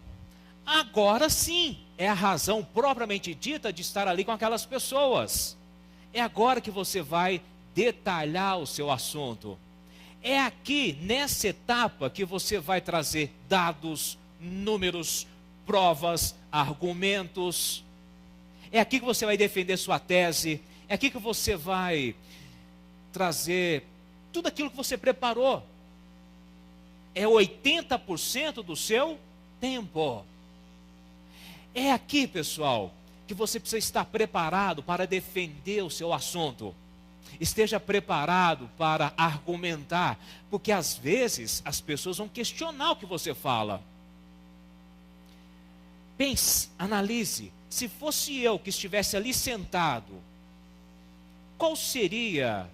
Agora sim, é a razão propriamente dita de estar ali com aquelas pessoas. É agora que você vai detalhar o seu assunto. É aqui, nessa etapa, que você vai trazer dados, números, provas, argumentos. É aqui que você vai defender sua tese. É aqui que você vai trazer tudo aquilo que você preparou. É 80% do seu tempo. É aqui, pessoal, que você precisa estar preparado para defender o seu assunto. Esteja preparado para argumentar, porque às vezes as pessoas vão questionar o que você fala. Pense, analise, se fosse eu que estivesse ali sentado, qual seria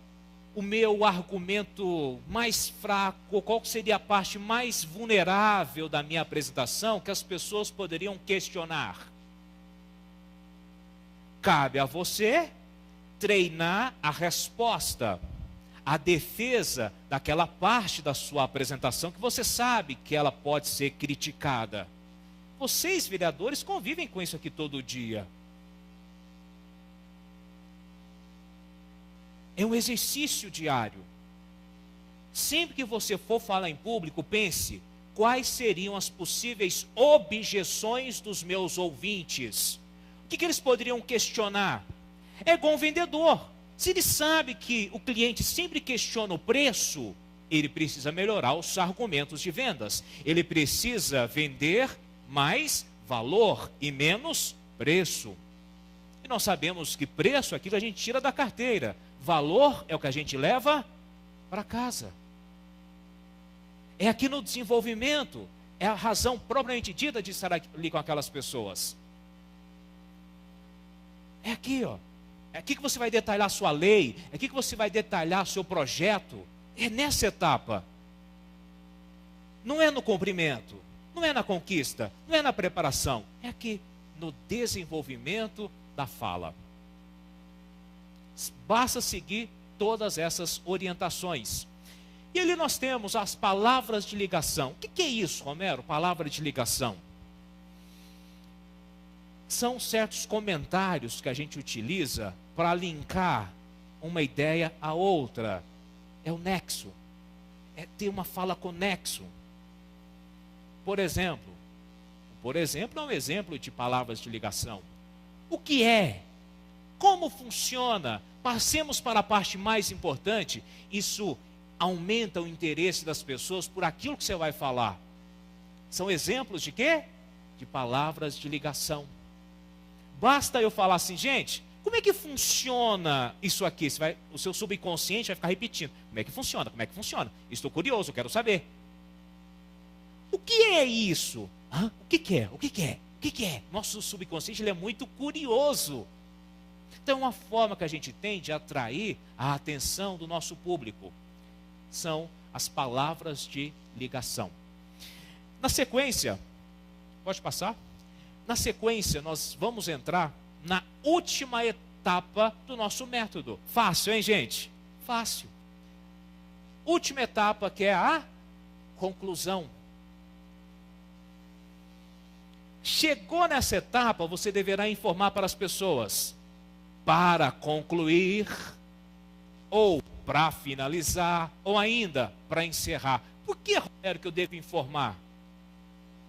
o meu argumento mais fraco, qual seria a parte mais vulnerável da minha apresentação que as pessoas poderiam questionar? Cabe a você treinar a resposta, a defesa daquela parte da sua apresentação que você sabe que ela pode ser criticada. Vocês, vereadores, convivem com isso aqui todo dia. É um exercício diário. Sempre que você for falar em público, pense: quais seriam as possíveis objeções dos meus ouvintes? O que eles poderiam questionar? É igual um vendedor. Se ele sabe que o cliente sempre questiona o preço, ele precisa melhorar os argumentos de vendas. Ele precisa vender mais valor e menos preço. E nós sabemos que preço é aquilo que a gente tira da carteira. Valor é o que a gente leva para casa. É aqui no desenvolvimento. É a razão propriamente dita de estar ali com aquelas pessoas. É aqui, ó. É aqui que você vai detalhar a sua lei. É aqui que você vai detalhar o seu projeto. É nessa etapa. Não é no cumprimento. Não é na conquista. Não é na preparação. É aqui no desenvolvimento da fala. Basta seguir todas essas orientações. E ali nós temos as palavras de ligação. O que é isso, Romero? Palavra de ligação. São certos comentários que a gente utiliza para linkar uma ideia a outra. É o nexo. É ter uma fala com nexo. Por exemplo, é um exemplo de palavras de ligação. O que é? Como funciona? Passemos para a parte mais importante. Isso aumenta o interesse das pessoas por aquilo que você vai falar. São exemplos de quê? De palavras de ligação. Basta eu falar assim: gente, como é que funciona isso aqui? O seu subconsciente vai ficar repetindo. Como é que funciona? Como é que funciona? Estou curioso, eu quero saber. O que é isso? Hã? O que é? O que é? O que é? Nosso subconsciente ele é muito curioso. Então, uma forma que a gente tem de atrair a atenção do nosso público são as palavras de ligação. Na sequência, pode passar? Na sequência, nós vamos entrar na última etapa do nosso método. Fácil, hein, gente? Fácil. Última etapa, que é a conclusão. Chegou nessa etapa, você deverá informar para as pessoas: para concluir, ou para finalizar, ou ainda para encerrar. Por que, Romero, que eu devo informar?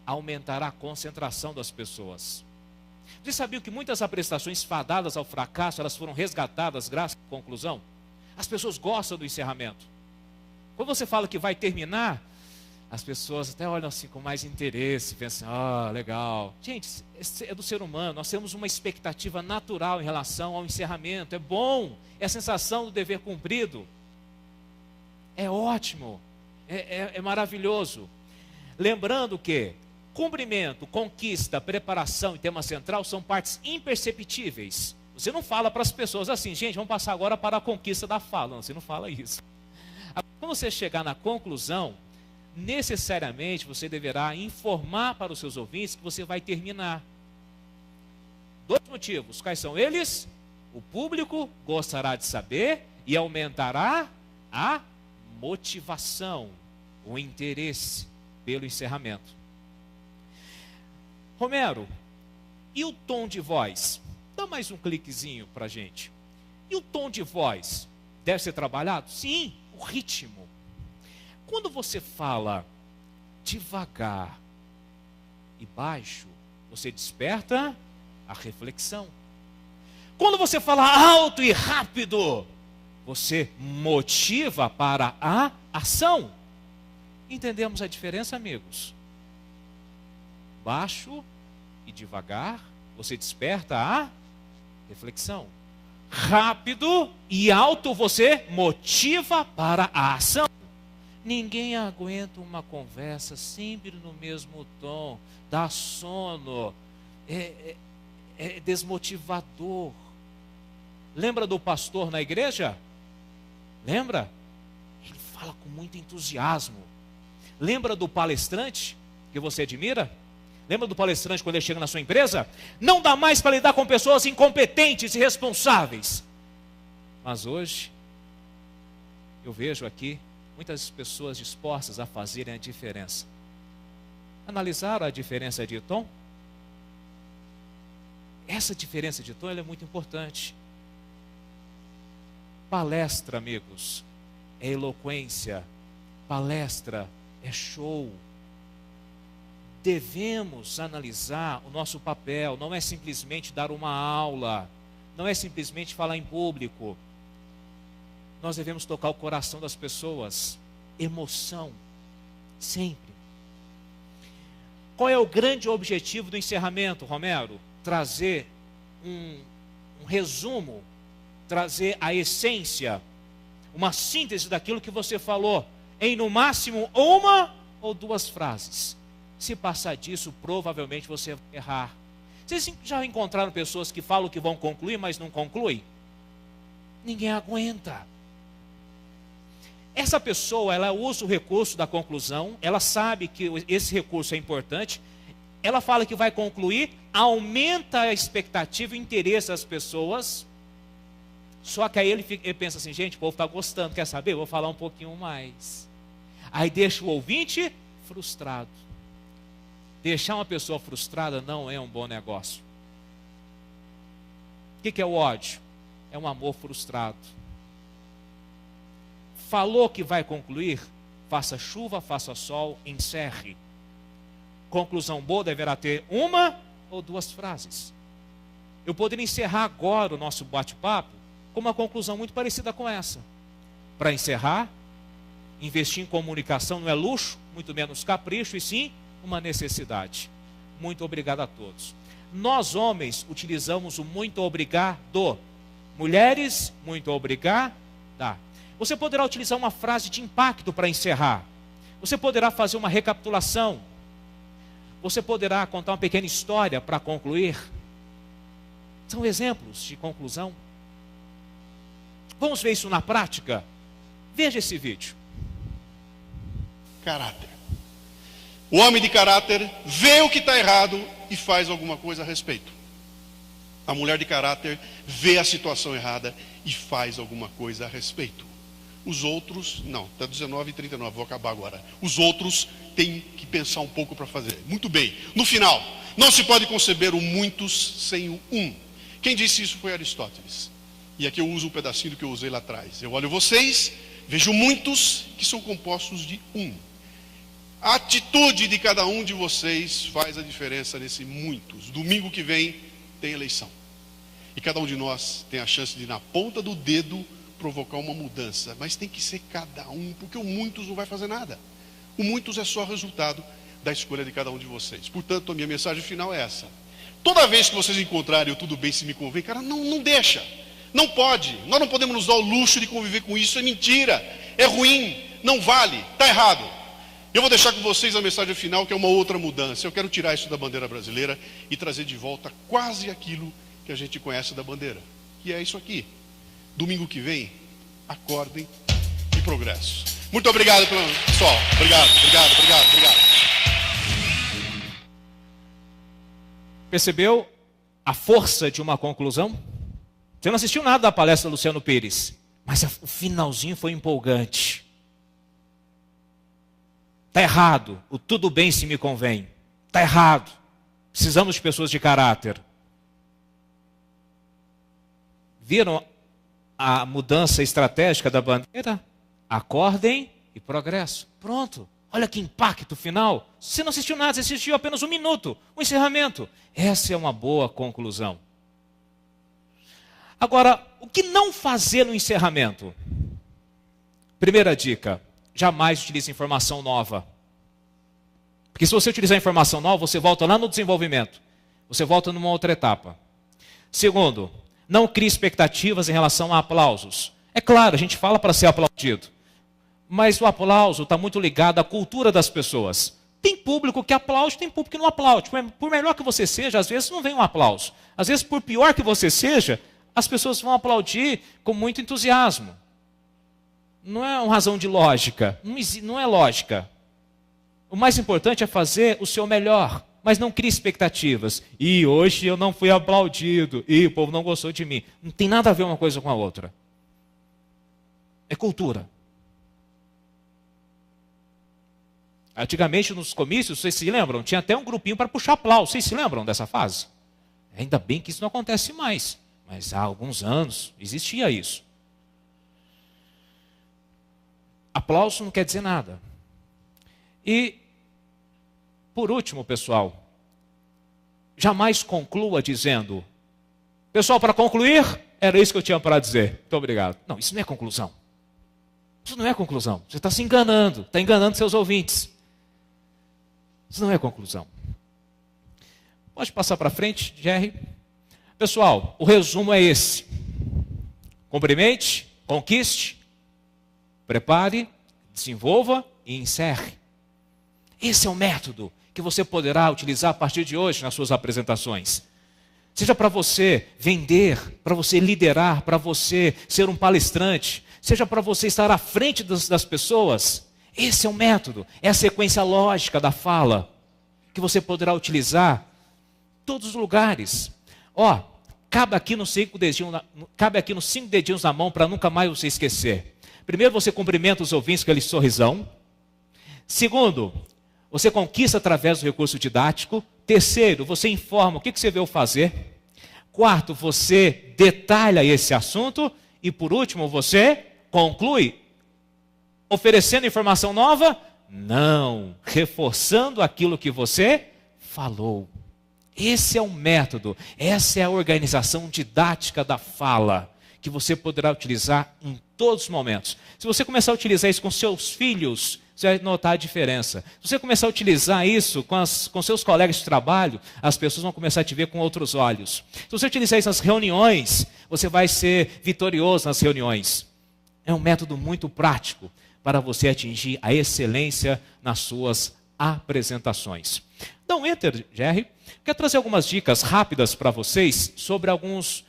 Aumentará a concentração das pessoas. Vocês sabiam que muitas apresentações fadadas ao fracasso, elas foram resgatadas graças à conclusão? As pessoas gostam do encerramento. Quando você fala que vai terminar, as pessoas até olham assim com mais interesse, pensam: ah, legal. Gente, é do ser humano, nós temos uma expectativa natural em relação ao encerramento. É bom, é a sensação do dever cumprido. É ótimo, é maravilhoso. Lembrando que cumprimento, conquista, preparação e tema central são partes imperceptíveis. Você não fala para as pessoas assim: gente, vamos passar agora para a conquista da fala. Não, você não fala isso. Quando você chegar na conclusão, necessariamente você deverá informar para os seus ouvintes que você vai terminar. 2 motivos. Quais são eles? O público gostará de saber e aumentará a motivação, o interesse pelo encerramento. Romero, e o tom de voz? Dá mais um cliquezinho para a gente. E o tom de voz deve ser trabalhado? Sim, o ritmo. Quando você fala devagar e baixo, você desperta a reflexão. Quando você fala alto e rápido, você motiva para a ação. Entendemos a diferença, amigos? Baixo e devagar, você desperta a reflexão. Rápido e alto, você motiva para a ação. Ninguém aguenta uma conversa sempre no mesmo tom, dá sono, é desmotivador. Lembra do pastor na igreja? Lembra? Ele fala com muito entusiasmo. Lembra do palestrante que você admira? Lembra do palestrante quando ele chega na sua empresa? Não dá mais para lidar com pessoas incompetentes e irresponsáveis. Mas hoje, eu vejo aqui muitas pessoas dispostas a fazerem a diferença. Analisaram a diferença de tom? Essa diferença de tom ela é muito importante. Palestra, amigos, é eloquência. Palestra é show. Devemos analisar o nosso papel. Não é simplesmente dar uma aula. Não é simplesmente falar em público. Nós devemos tocar o coração das pessoas. Emoção. Sempre. Qual é o grande objetivo do encerramento, Romero? Trazer um resumo, trazer a essência, uma síntese daquilo que você falou, em no máximo uma ou duas frases. Se passar disso, provavelmente você vai errar. Vocês já encontraram pessoas que falam que vão concluir, mas não concluem? Ninguém aguenta. Essa pessoa, ela usa o recurso da conclusão, ela sabe que esse recurso é importante, ela fala que vai concluir, aumenta a expectativa e o interesse das pessoas, só que aí ele pensa assim, gente, o povo está gostando, quer saber? Eu vou falar um pouquinho mais. Aí deixa o ouvinte frustrado. Deixar uma pessoa frustrada não é um bom negócio. O que é o ódio? É um amor frustrado. Falou que vai concluir, faça chuva, faça sol, encerre. Conclusão boa deverá ter uma ou duas frases. Eu poderia encerrar agora o nosso bate-papo com uma conclusão muito parecida com essa. Para encerrar, investir em comunicação não é luxo, muito menos capricho, e sim uma necessidade. Muito obrigado a todos. Nós, homens, utilizamos o muito obrigado. Mulheres, muito obrigada. Você poderá utilizar uma frase de impacto para encerrar. Você poderá fazer uma recapitulação. Você poderá contar uma pequena história para concluir. São exemplos de conclusão. Vamos ver isso na prática? Veja esse vídeo. Caráter. O homem de caráter vê o que está errado e faz alguma coisa a respeito. A mulher de caráter vê a situação errada e faz alguma coisa a respeito. Os outros, não, está 19h39, vou acabar agora. Os outros têm que pensar um pouco para fazer. Muito bem, no final, não se pode conceber o muitos sem o um. Quem disse isso foi Aristóteles. E aqui eu uso um pedacinho do que eu usei lá atrás. Eu olho vocês, vejo muitos que são compostos de um. A atitude de cada um de vocês faz a diferença nesse muitos. Domingo que vem tem eleição. E cada um de nós tem a chance de, na ponta do dedo, provocar uma mudança. Mas tem que ser cada um, porque o muitos não vai fazer nada. O muitos é só resultado da escolha de cada um de vocês. Portanto, a minha mensagem final é essa. Toda vez que vocês encontrarem o tudo bem se me convém, cara, não deixa. Não pode. Nós não podemos nos dar o luxo de conviver com isso. É mentira. É ruim. Não vale. Está errado. Eu vou deixar com vocês a mensagem final, que é uma outra mudança. Eu quero tirar isso da bandeira brasileira e trazer de volta quase aquilo que a gente conhece da bandeira. Que é isso aqui. Domingo que vem, acordem e progresso. Muito obrigado, pessoal. Obrigado. Percebeu a força de uma conclusão? Você não assistiu nada da palestra do Luciano Pires, mas o finalzinho foi empolgante. Está errado, o tudo bem se me convém. Está errado. Precisamos de pessoas de caráter. Viram a mudança estratégica da bandeira? Acordem e progresso. Pronto. Olha que impacto final. Você não assistiu nada, você assistiu apenas um minuto. O encerramento. Essa é uma boa conclusão. Agora, o que não fazer no encerramento? Primeira dica. Jamais utilize informação nova. Porque se você utilizar informação nova, você volta lá no desenvolvimento. Você volta numa outra etapa. Segundo, não crie expectativas em relação a aplausos. É claro, a gente fala para ser aplaudido. Mas o aplauso está muito ligado à cultura das pessoas. Tem público que aplaude, tem público que não aplaude. Por melhor que você seja, às vezes não vem um aplauso. Às vezes, por pior que você seja, as pessoas vão aplaudir com muito entusiasmo. não é uma razão de lógica, não é lógica. O mais importante é fazer o seu melhor, mas não crie expectativas. E hoje eu não fui aplaudido, e o povo não gostou de mim. Não tem nada a ver uma coisa com a outra. É cultura. Antigamente, nos comícios, vocês se lembram? Tinha até um grupinho para puxar aplauso. Vocês se lembram dessa fase? Ainda bem que isso não acontece mais. Mas há alguns anos existia isso. Aplauso não quer dizer nada. E, por último, pessoal, jamais conclua dizendo: pessoal, para concluir, era isso que eu tinha para dizer. Muito obrigado. Não, isso não é conclusão. Isso não é conclusão. Você está se enganando, está enganando seus ouvintes. Isso não é conclusão. Pode passar para frente, Jerry. Pessoal, o resumo é esse. Cumprimente, conquiste, prepare, desenvolva e encerre. Esse é o método que você poderá utilizar a partir de hoje nas suas apresentações. Seja para você vender, para você liderar, para você ser um palestrante, seja para você estar à frente das pessoas. Esse é o método, é a sequência lógica da fala que você poderá utilizar em todos os lugares. Ó, cabe aqui nos 5 dedinhos na mão para nunca mais você esquecer. Primeiro, você cumprimenta os ouvintes com aquele sorrisão. Segundo, você conquista através do recurso didático. Terceiro, você informa o que você veio fazer. Quarto, você detalha esse assunto. E por último, você conclui oferecendo informação nova? Não, reforçando aquilo que você falou. Esse é o método, essa é a organização didática da fala, que você poderá utilizar em todos os momentos. Se você começar a utilizar isso com seus filhos, você vai notar a diferença. Se você começar a utilizar isso com seus colegas de trabalho, as pessoas vão começar a te ver com outros olhos. Se você utilizar isso nas reuniões, você vai ser vitorioso nas reuniões. É um método muito prático para você atingir a excelência nas suas apresentações. Dá um enter, Jerry. Quero trazer algumas dicas rápidas para vocês sobre alguns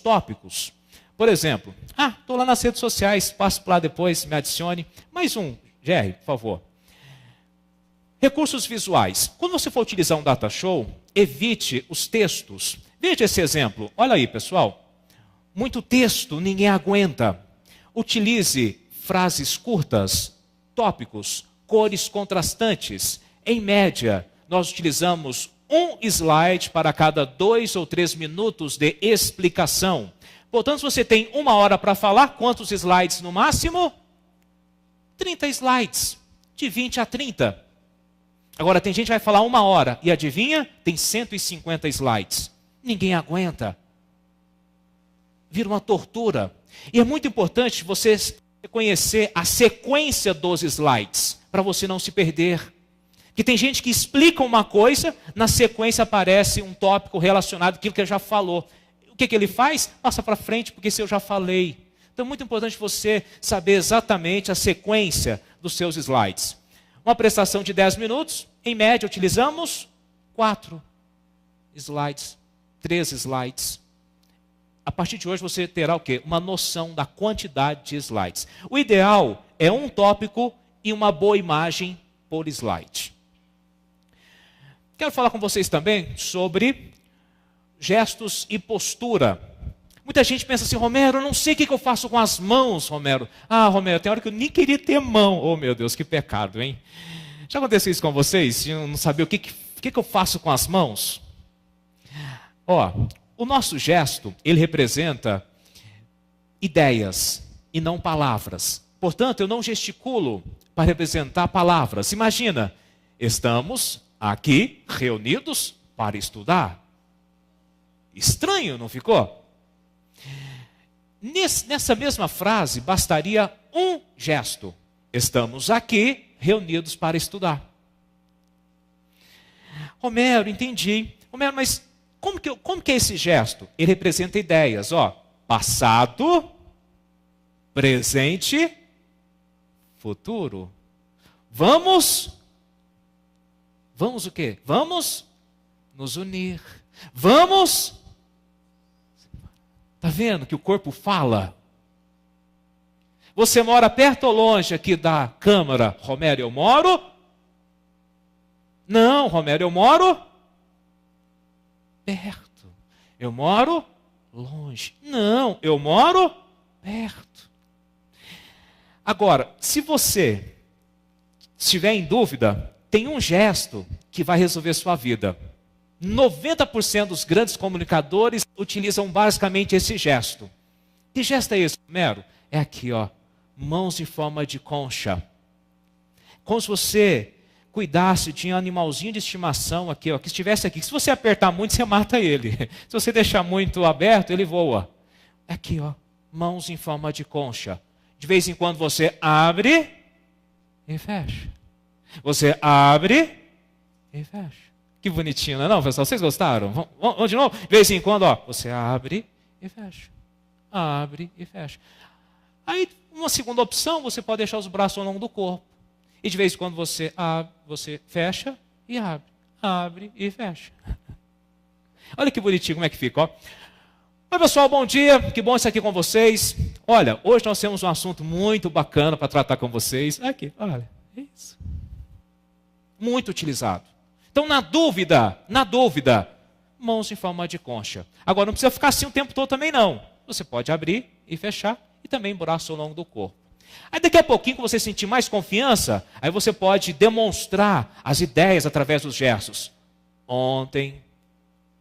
tópicos. Por exemplo, estou lá nas redes sociais, passo lá depois, me adicione. Mais um, Jerry, por favor. Recursos visuais. Quando você for utilizar um data show, evite os textos. Veja esse exemplo. Olha aí, pessoal. Muito texto, ninguém aguenta. Utilize frases curtas, tópicos, cores contrastantes. Em média, nós utilizamos um slide para cada 2 ou 3 minutos de explicação. Portanto, se você tem 1 hora para falar, quantos slides no máximo? 30 slides, de 20 a 30. Agora, tem gente que vai falar 1 hora, e adivinha? Tem 150 slides. Ninguém aguenta. Vira uma tortura. E é muito importante você conhecer a sequência dos slides, para você não se perder. Porque tem gente que explica uma coisa, na sequência aparece um tópico relacionado àquilo que ele já falou. O que ele faz? Passa para frente, porque isso eu já falei. Então é muito importante você saber exatamente a sequência dos seus slides. Uma apresentação de 10 minutos, em média utilizamos 4 slides, 3 slides. A partir de hoje você terá o quê? Uma noção da quantidade de slides. O ideal é um tópico e uma boa imagem por slide. Quero falar com vocês também sobre gestos e postura. Muita gente pensa assim: Romero, eu não sei o que eu faço com as mãos, Romero. Romero, tem hora que eu nem queria ter mão. Oh, meu Deus, que pecado, hein? Já aconteceu isso com vocês? Eu não sabia o que eu faço com as mãos? O nosso gesto, ele representa ideias e não palavras. Portanto, eu não gesticulo para representar palavras. Imagina, estamos aqui reunidos para estudar. Estranho, não ficou? Nessa mesma frase, bastaria um gesto. Estamos aqui reunidos para estudar. Romero, entendi. Romero, mas como que é esse gesto? Ele representa ideias, passado, presente, futuro. Vamos o quê? Vamos nos unir. Vamos. Está vendo que o corpo fala? Você mora perto ou longe aqui da Câmara? Romero, eu moro? Não, Romero, eu moro perto. Eu moro longe. Não, eu moro perto. Agora, se você estiver em dúvida, tem um gesto que vai resolver sua vida. 90% dos grandes comunicadores utilizam basicamente esse gesto. Que gesto é esse, Romero? É aqui, ó, mãos em forma de concha. Como se você cuidasse de um animalzinho de estimação aqui, ó, que estivesse aqui. Se você apertar muito, você mata ele. Se você deixar muito aberto, ele voa. Aqui, ó, mãos em forma de concha. De vez em quando você abre e fecha. Você abre e fecha. Que bonitinho, não é não, pessoal? Vocês gostaram? Vamos de novo? De vez em quando, ó, você abre e fecha. Abre e fecha. Aí, uma segunda opção, você pode deixar os braços ao longo do corpo. E de vez em quando você abre, você fecha e abre. Abre e fecha. Olha que bonitinho como é que fica, ó. Oi, pessoal, bom dia. Que bom estar aqui com vocês. Olha, hoje nós temos um assunto muito bacana para tratar com vocês. Aqui, olha, é isso. Muito utilizado. Então, na dúvida, mãos em forma de concha. Agora, não precisa ficar assim o tempo todo também, não. Você pode abrir e fechar e também braço ao longo do corpo. Aí, daqui a pouquinho, quando você sentir mais confiança, aí você pode demonstrar as ideias através dos gestos. Ontem,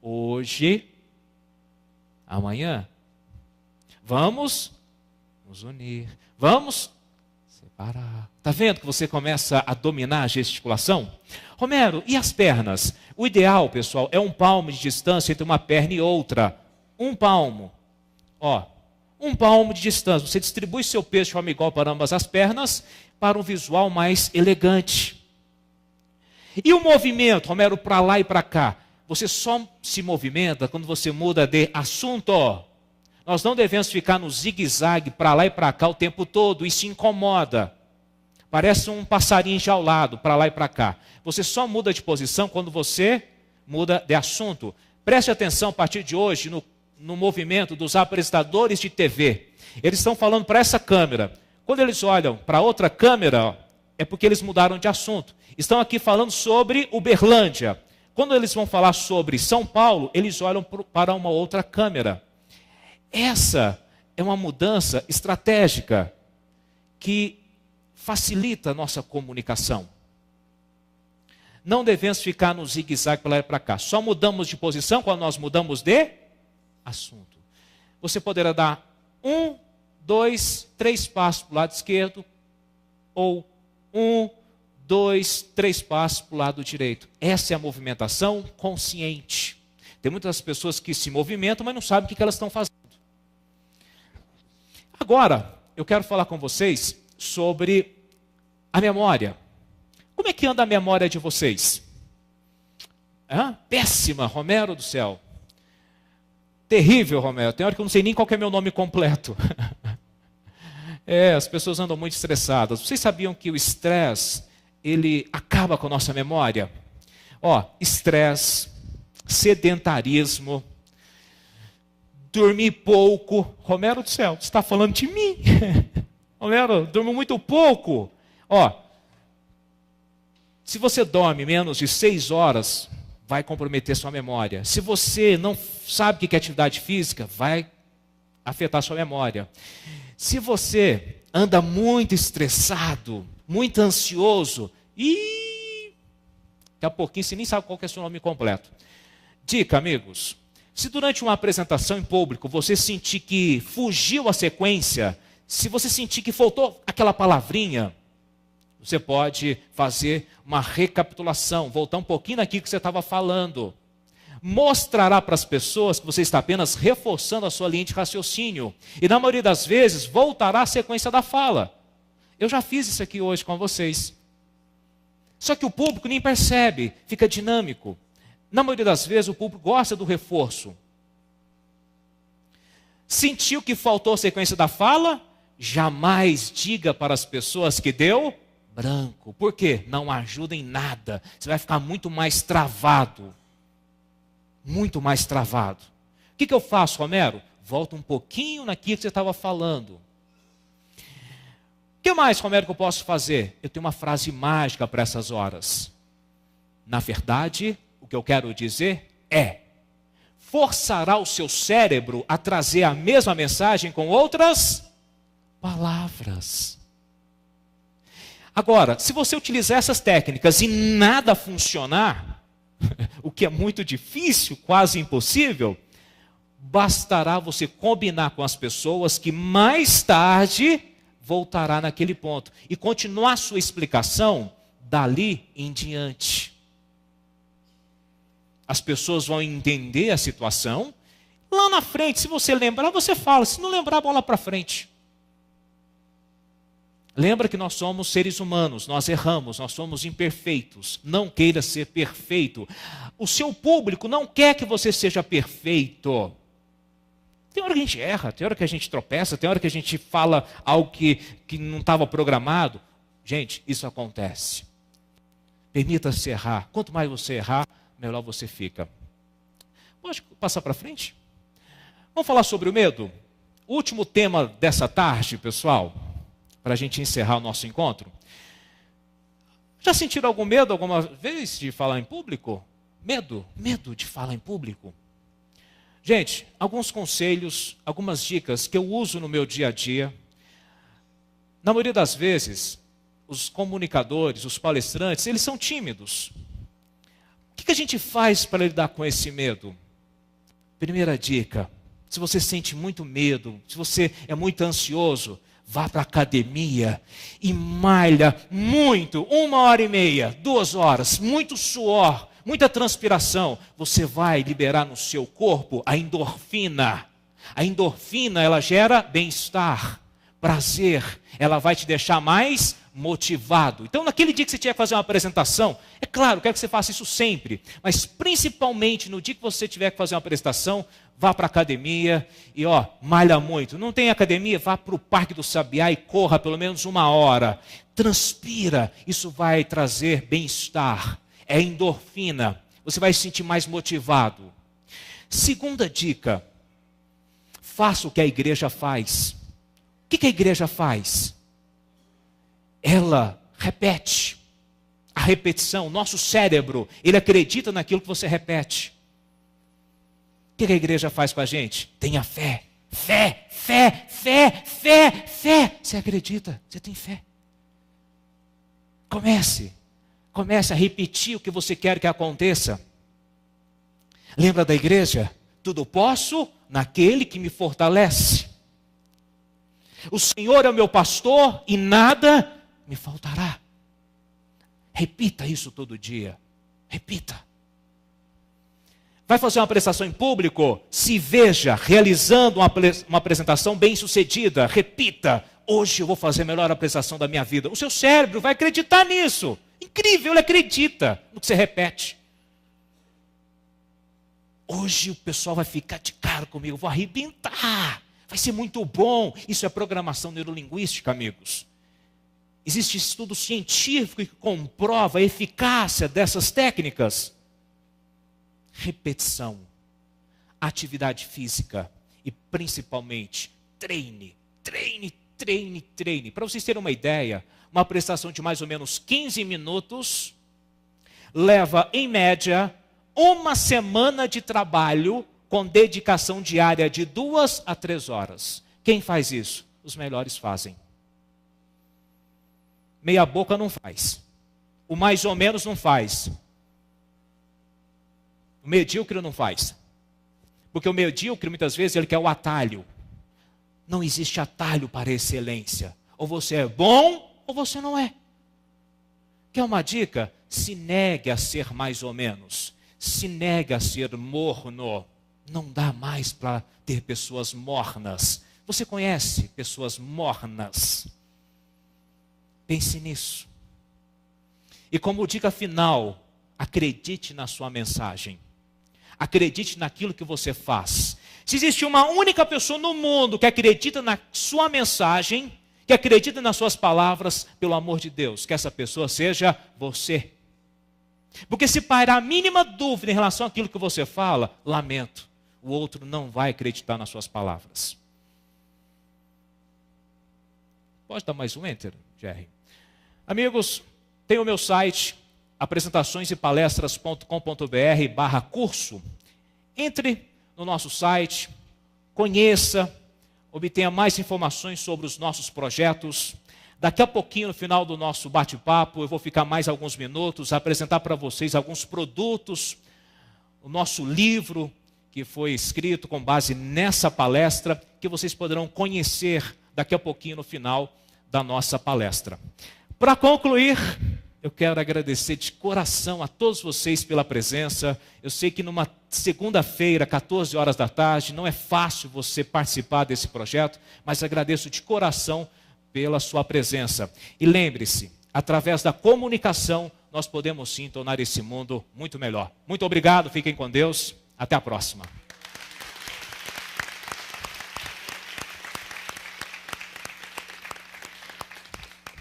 hoje, amanhã. Vamos nos unir. Vamos separar. Está vendo que você começa a dominar a gesticulação? Romero, e as pernas? O ideal, pessoal, é 1 palmo de distância entre uma perna e outra. 1 palmo. Ó, 1 palmo de distância. Você distribui seu peso de forma igual para ambas as pernas para um visual mais elegante. E o movimento, Romero, para lá e para cá? Você só se movimenta quando você muda de assunto. Nós não devemos ficar no zigue-zague para lá e para cá o tempo todo. Isso incomoda. Parece um passarinho enjaulado para lá e para cá. Você só muda de posição quando você muda de assunto. Preste atenção a partir de hoje no movimento dos apresentadores de TV. Eles estão falando para essa câmera. Quando eles olham para outra câmera, é porque eles mudaram de assunto. Estão aqui falando sobre Uberlândia. Quando eles vão falar sobre São Paulo, eles olham para uma outra câmera. Essa é uma mudança estratégica que facilita a nossa comunicação. Não devemos ficar no zigue-zague para lá e para cá. Só mudamos de posição quando nós mudamos de assunto. Você poderá dar 1, 2, 3 passos para o lado esquerdo, ou 1, 2, 3 passos para o lado direito. Essa é a movimentação consciente. Tem muitas pessoas que se movimentam, mas não sabem o que elas estão fazendo. Agora, eu quero falar com vocês sobre a memória. Como é que anda a memória de vocês? Péssima, Romero do céu. Terrível, Romero. Tem hora que eu não sei nem qual que é meu nome completo. As pessoas andam muito estressadas. Vocês sabiam que o estresse, ele acaba com a nossa memória? Estresse, sedentarismo, dormir pouco. Romero do céu, você está falando de mim? Romero, durmo muito pouco. Se você dorme menos de 6 horas, vai comprometer sua memória. Se você não sabe o que é atividade física, vai afetar sua memória. Se você anda muito estressado, muito ansioso, daqui a pouquinho você nem sabe qual que é o seu nome completo. Dica, amigos. Se durante uma apresentação em público você sentir que fugiu a sequência, se você sentir que faltou aquela palavrinha, você pode fazer uma recapitulação, voltar um pouquinho naquilo que você estava falando. Mostrará para as pessoas que você está apenas reforçando a sua linha de raciocínio. E na maioria das vezes, voltará à sequência da fala. Eu já fiz isso aqui hoje com vocês. Só que o público nem percebe, fica dinâmico. Na maioria das vezes, o público gosta do reforço. Sentiu que faltou a sequência da fala? Jamais diga para as pessoas que deu branco. Por quê? Não ajuda em nada. Você vai ficar muito mais travado. Muito mais travado. O que eu faço, Romero? Volta um pouquinho naquilo que você estava falando. que mais, Romero, que eu posso fazer? Eu tenho uma frase mágica para essas horas. Na verdade, o que eu quero dizer é: forçará o seu cérebro a trazer a mesma mensagem com outras palavras. Agora, se você utilizar essas técnicas e nada funcionar, o que é muito difícil, quase impossível, bastará você combinar com as pessoas que mais tarde voltará naquele ponto e continuar a sua explicação dali em diante. As pessoas vão entender a situação. Lá na frente, se você lembrar, você fala. Se não lembrar, bola para frente. Lembra que nós somos seres humanos, nós erramos, nós somos imperfeitos. Não queira ser perfeito. O seu público não quer que você seja perfeito. Tem hora que a gente erra, tem hora que a gente tropeça, tem hora que a gente fala algo que não estava programado. Gente, isso acontece. Permita-se errar. Quanto mais você errar, melhor você fica. Pode passar para frente? Vamos falar sobre o medo? O último tema dessa tarde, pessoal, para a gente encerrar o nosso encontro. Já sentiram algum medo alguma vez de falar em público? Medo de falar em público. Gente, alguns conselhos, algumas dicas que eu uso no meu dia a dia. Na maioria das vezes, os comunicadores, os palestrantes, eles são tímidos. O que a gente faz para lidar com esse medo? Primeira dica: se você sente muito medo, se você é muito ansioso, vá para a academia e malha muito, 1h30, 2 horas, muito suor, muita transpiração. Você vai liberar no seu corpo a endorfina. A endorfina, ela gera bem-estar, prazer. Ela vai te deixar mais motivado. Então, naquele dia que você tiver que fazer uma apresentação, é claro, eu quero que você faça isso sempre, mas principalmente no dia que você tiver que fazer uma apresentação, vá para a academia e malha muito. Não tem academia? Vá para o Parque do Sabiá e corra pelo menos 1 hora. Transpira, isso vai trazer bem-estar. É endorfina, você vai se sentir mais motivado. Segunda dica: faça o que a igreja faz. O que a igreja faz? Ela repete. A repetição, nosso cérebro, ele acredita naquilo que você repete. O que a igreja faz com a gente? Tenha fé. Fé, fé, fé, fé, fé. Você acredita? Você tem fé. Comece a repetir o que você quer que aconteça. Lembra da igreja? Tudo posso naquele que me fortalece. O Senhor é o meu pastor e nada me faltará. Repita isso todo dia. Repita. Vai fazer uma apresentação em público? Se veja realizando uma apresentação bem-sucedida. Repita: hoje eu vou fazer a melhor apresentação da minha vida. O seu cérebro vai acreditar nisso. Incrível, ele acredita no que você repete. Hoje o pessoal vai ficar de cara comigo, eu vou arrebentar. Vai ser muito bom. Isso é programação neurolinguística, amigos. Existe estudo científico que comprova a eficácia dessas técnicas. Repetição, atividade física e principalmente treine. Para vocês terem uma ideia, uma apresentação de mais ou menos 15 minutos leva, em média, 1 semana de trabalho com dedicação diária de 2 a 3 horas. Quem faz isso? Os melhores fazem. Meia boca não faz. O mais ou menos não faz. O medíocre não faz. Porque o medíocre, muitas vezes, ele quer o atalho. Não existe atalho para a excelência. Ou você é bom, ou você não é. Quer uma dica? Se negue a ser mais ou menos. Se negue a ser morno. Não dá mais para ter pessoas mornas. Você conhece pessoas mornas? Pense nisso. E como dica final, acredite na sua mensagem. Acredite naquilo que você faz. Se existe uma única pessoa no mundo que acredita na sua mensagem, que acredita nas suas palavras, pelo amor de Deus, que essa pessoa seja você. Porque se pairar a mínima dúvida em relação àquilo que você fala, lamento, o outro não vai acreditar nas suas palavras. Pode dar mais um enter, Jerry? Amigos, tem o meu site, apresentaçõesepalestras.com.br/curso. Entre no nosso site, conheça, obtenha mais informações sobre os nossos projetos. Daqui a pouquinho, no final do nosso bate-papo, eu vou ficar mais alguns minutos, apresentar para vocês alguns produtos, o nosso livro, que foi escrito com base nessa palestra, que vocês poderão conhecer daqui a pouquinho no final da nossa palestra. Para concluir, eu quero agradecer de coração a todos vocês pela presença. Eu sei que numa segunda-feira, 14 horas da tarde, não é fácil você participar desse projeto, mas agradeço de coração pela sua presença. E lembre-se, através da comunicação, nós podemos sim tornar esse mundo muito melhor. Muito obrigado, fiquem com Deus, até a próxima.